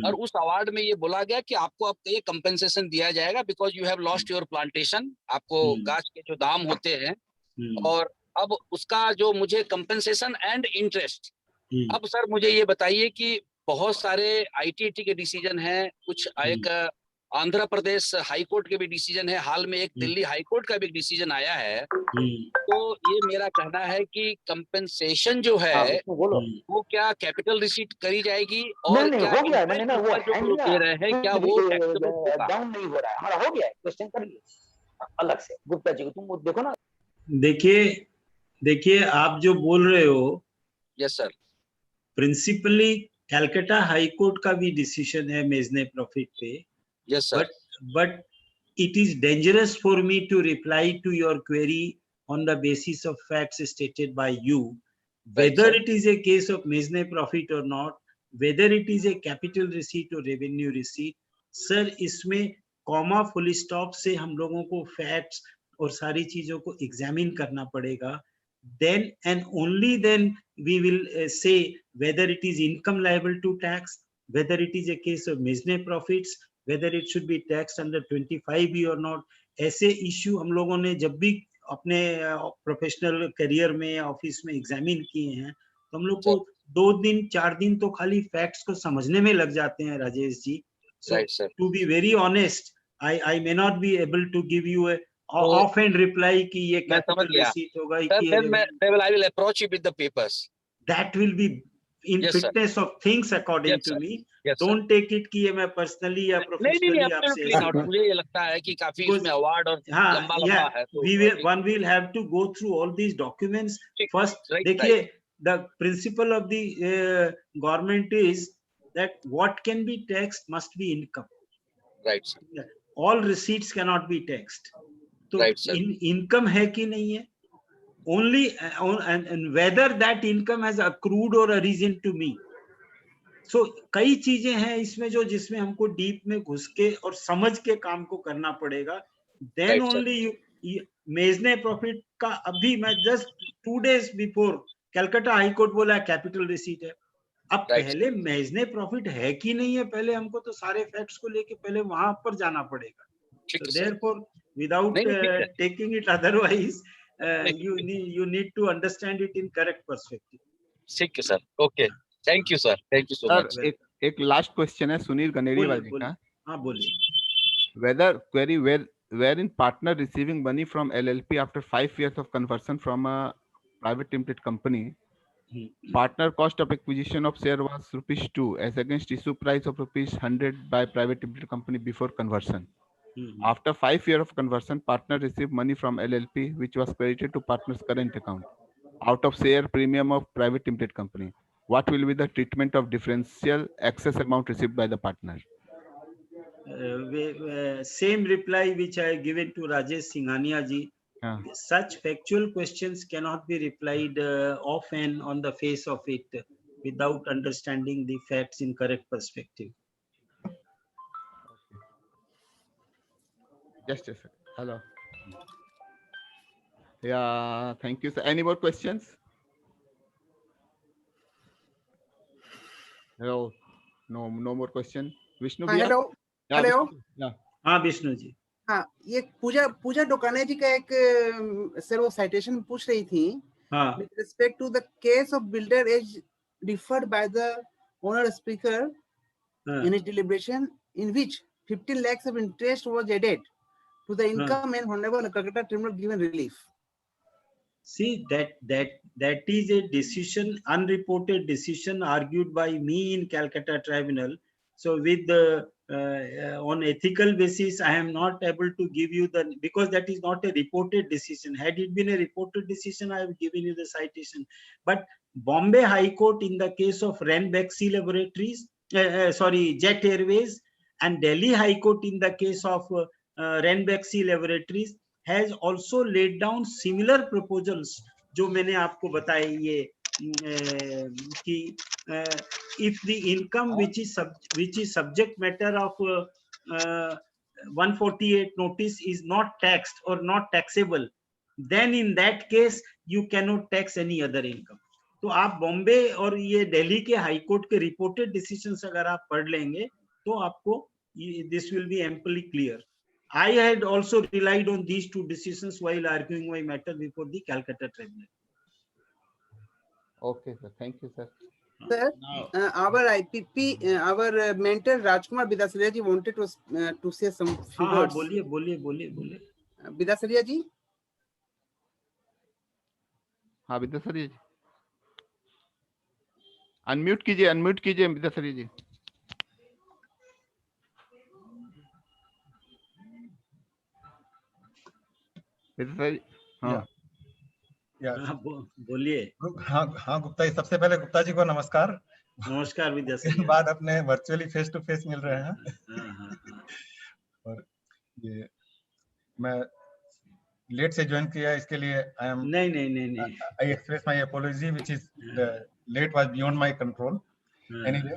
और उस अवार्ड में ये बोला गया कि आपको अब ये कंपेंसेशन दिया जाएगा because you have lost your plantation, आपको गाछ के जो दाम होते हैं, और अब उसका जो मुझे कंपेंसेशन एंड इंटरेस्ट। अब सर मुझे ये बताइए कि बहुत सारे आईटीटी के डिसीजन हैं, कुछ एक आंध्र प्रदेश हाई कोर्ट के भी डिसीजन है, हाल में एक दिल्ली हाई कोर्ट का भी डिसीजन आया है। तो ये मेरा कहना है कि कंपेंसेशन जो है वो क्या कैपिटल रिसीट करी जाएगी, और नहीं क्या हो गया, मैंने इंटरेस्ट ना वो ऊपर जो हैंड लोग दे रहे हैं क्या वो टैक्सेबल होगा? डाउन नहीं हो रहा है हमारा, हो गया है, क्वेश्चन करिए अलग से गुप्ता जी को, तुम देखो ना। देखिए आप जो बोल रहे हो, yes sir, principally Calcutta high court का भी डिसीजन है मेजने प्रॉफिट पे। Yes sir, but it is dangerous for me to reply to your query on the basis of facts stated by you, whether Right, it is a case of measure profit or not, whether it is a capital receipt or revenue receipt. Sir इसमें comma full stop से हम लोगों को facts और सारी चीजों को examine करना पड़ेगा, then and only then we will say whether it is income liable to tax, whether it is a case of measure profits, whether it should be taxed under 25B or not. ऐसे issue हम लोगों ने जब भी अपने professional career में office में examine किए हैं, तो हम लोग को 2 दिन 4 दिन तो खाली फैक्ट्स को समझने में लग जाते हैं Rajesh ji. So to be very honest, I may not be able to give you a offhand reply कि ये capital receipt होगा कि I will approach you with the papers. That will be in fitness of things according to me. Don't take it कि ये मैं personally या professionally आपसे नहीं, मुझे ये लगता है कि काफी इसमें अवार्ड और लंबा है, तो one will have to go through all these documents first. देखिए the principle of the government is that what can be taxed must be income. Right. All receipts cannot be taxed. तो income है कि नहीं है, only and whether that income has accrued or arisen to me. So कई चीजें हैं इसमें जो जिसमें हमको डीप में घुस के और समझ के काम को करना पड़ेगा, then only you मेजने प्रॉफिट का अभी मैं just 2 days before Calcutta high court बोला कैपिटल रिसीट है। अब पहले मेजने प्रॉफिट है कि नहीं है, पहले हमको तो सारे फैक्ट्स को लेके पहले वहां पर जाना पड़ेगा। So therefore without taking it otherwise you need to understand it in correct perspective. ठीक है sir, okay, thank you sir, thank you so much. एक लास्ट क्वेश्चन है सुनील गनेरी वाले का। हाँ बोलिए। Whether query wherein partner receiving money from LLP after 5 years of conversion from a private limited company, partner cost of acquisition of share was ₹2 as against issue price of ₹100 by private limited company before conversion. After 5 years of conversion, partner received money from LLP which was credited to partner's current account out of share premium of private limited company. What will be the treatment of differential excess amount received by the partner? Same reply which I have given to Rajesh Singhania ji. Such factual questions cannot be replied offhand on the face of it without understanding the facts in correct perspective. Just a second. Hello. Yeah, thank you, sir. Any more questions? Hello. No more question. Vishnu भैया. Hello hello. हाँ विष्णु जी। हाँ, ये पूजा डोकाने जी का एक sir वो citation पूछ रही थी with respect to the case of builder age referred by the owner speaker in his deliberation in which 15 lakhs of interest was added to the income and Honorable Calcutta Tribunal given relief. See that is a decision, unreported decision argued by me in Calcutta Tribunal. So with the on ethical basis, I am not able to give you the, because that is not a reported decision. Had it been a reported decision, I have given you the citation. But Bombay High Court in the case of Ranbaxy Laboratories, Jet Airways, and Delhi High Court in the case of Ranbaxy Laboratories has also laid down similar proposals जो मैंने आपको बताए ये कि if the income which is subject matter of 148 notice is not taxed or not taxable, then in that case you cannot tax any other income. तो आप बॉम्बे और ये दिल्ली के हाई कोर्ट के रिपोर्टेड डिसीजंस अगर आप पढ़ लेंगे तो आपको this will be amply clear. I had also relied on these two decisions while arguing my matter before the Calcutta Tribunal. Okay, sir. Thank you, sir. Sir, Now, our IPP, our mentor Rajkumar Bidasaria ji wanted to say some few हाँ words. बोलिए. Bidasaria ji. हाँ विद्यासारी जी, unmute कीजिए विद्यासारी जी. विद्यासारी, हाँ बोलिए. हाँ गुप्ता जी, सबसे पहले गुप्ता जी को नमस्कार. नमस्कार विद्यासारी. बाद अपने वर्चुअली फेस टू फेस मिल रहे हैं. और ये मैं लेट से ज्वाइन किया, इसके लिए आई एम नहीं. I express my apology, which is the late was beyond my control. Anyway,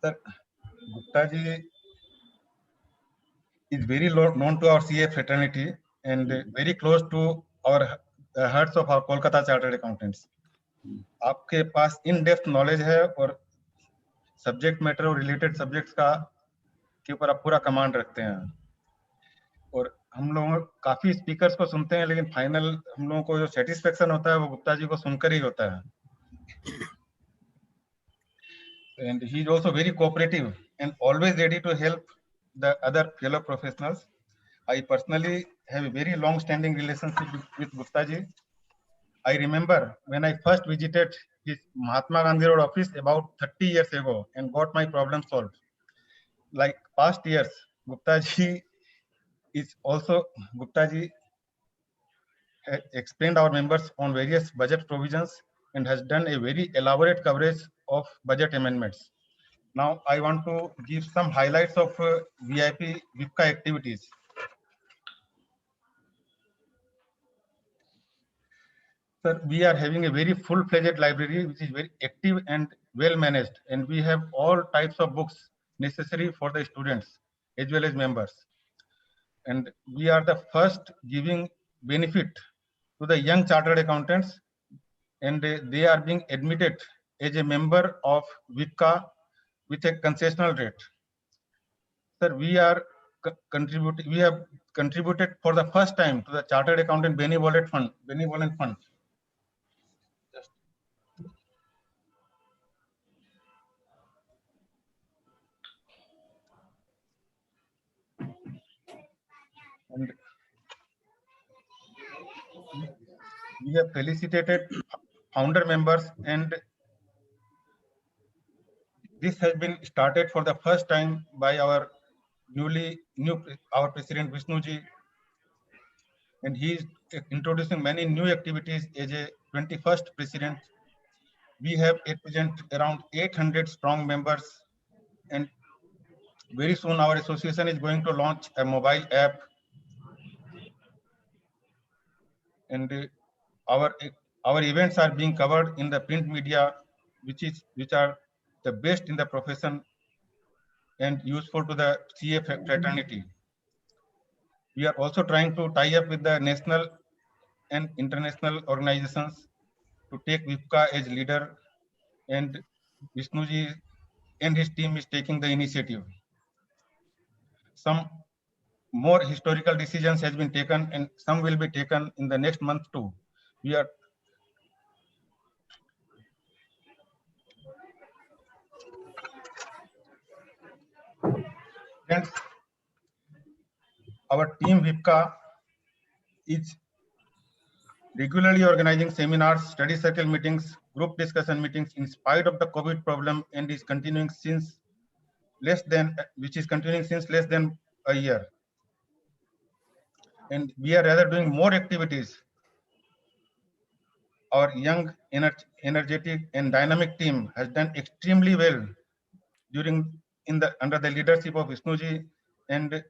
sir, Gupta ji is very known to our CA fraternity and very close to our hearts of our Kolkata Chartered Accountants. आपके पास in depth knowledge है और subject matter और related subjects का के ऊपर आप पूरा command रखते हैं. और हम लोग काफी स्पीकर्स को सुनते हैं, लेकिन फाइनल हम लोगों को जो सेटिस्फेक्शन होता है वो गुप्ता जी को सुनकर ही होता है. And he is also very cooperative and always ready to help the other fellow professionals. I personally have a very long-standing relationship with Gupta ji. I remember when I first visited his Mahatma Gandhi Road office about 30 years ago and got my problem solved. Like past years, Gupta ji explained our members on various budget provisions and has done a very elaborate coverage of budget amendments. Now I want to give some highlights of VIP VIPCA activities. Sir, we are having a very full-fledged library which is very active and well managed, and we have all types of books necessary for the students as well as members. And we are the first giving benefit to the young chartered accountants, and they are being admitted as a member of VIPCA with a concessional rate. Sir, we have contributed for the first time to the Chartered Accountant Benevolent Fund. And we have felicitated founder members, and this has been started for the first time by our our president Vishnu ji, and he is introducing many new activities as a 21st president. We have at present around 800 strong members, and very soon our association is going to launch a mobile app, and our events are being covered in the print media, which are the best in the profession and useful to the CA fraternity. We are also trying to tie up with the national and international organizations to take VIPCA as leader, and Vishnuji and his team is taking the initiative. Some more historical decisions has been taken, and some will be taken in the next month too. We are friends, our team VIPCA is regularly organizing seminars, study circle meetings, group discussion meetings in spite of the COVID problem, and is continuing since less than a year. And we are rather doing more activities. Our young, energetic, and dynamic team has done extremely well under the leadership of Vishnuji, and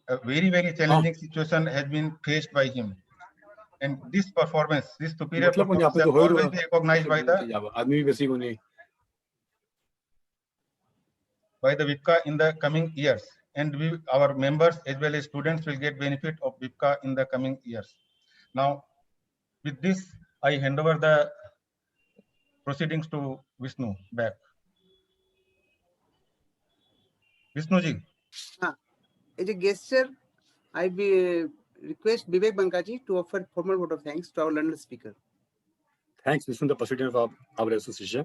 a very, very challenging situation has been faced by him. And this performance, this superior performance, has always been recognized by the VIPCA in the coming years. And our members as well as students will get benefit of VIPCA in the coming years. Now, with this, I hand over the proceedings to Vishnu back. Vishnu ji. As a gesture, I will request Vivek Bankaji to offer formal vote of thanks to our learned speaker. Thanks, Vishnu, the president of our association.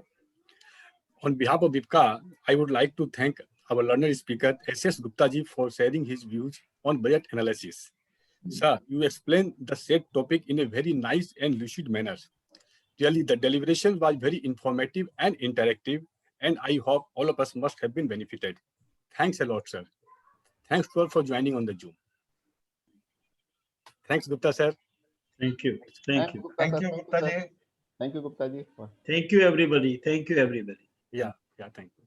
On behalf of VIPCA, I would like to thank our learned speaker, S.S. Gupta ji, for sharing his views on budget analysis. Sir, you explained the said topic in a very nice and lucid manner. Really, the deliberation was very informative and interactive, and I hope all of us must have been benefited. Thanks a lot, sir. Thanks to all for joining on the Zoom. Thanks, Gupta sir. Thank you. Thank you. Thank you, Gupta ji. Thank you, Gupta ji. Thank you, everybody. Thank you, everybody. Yeah, thank you.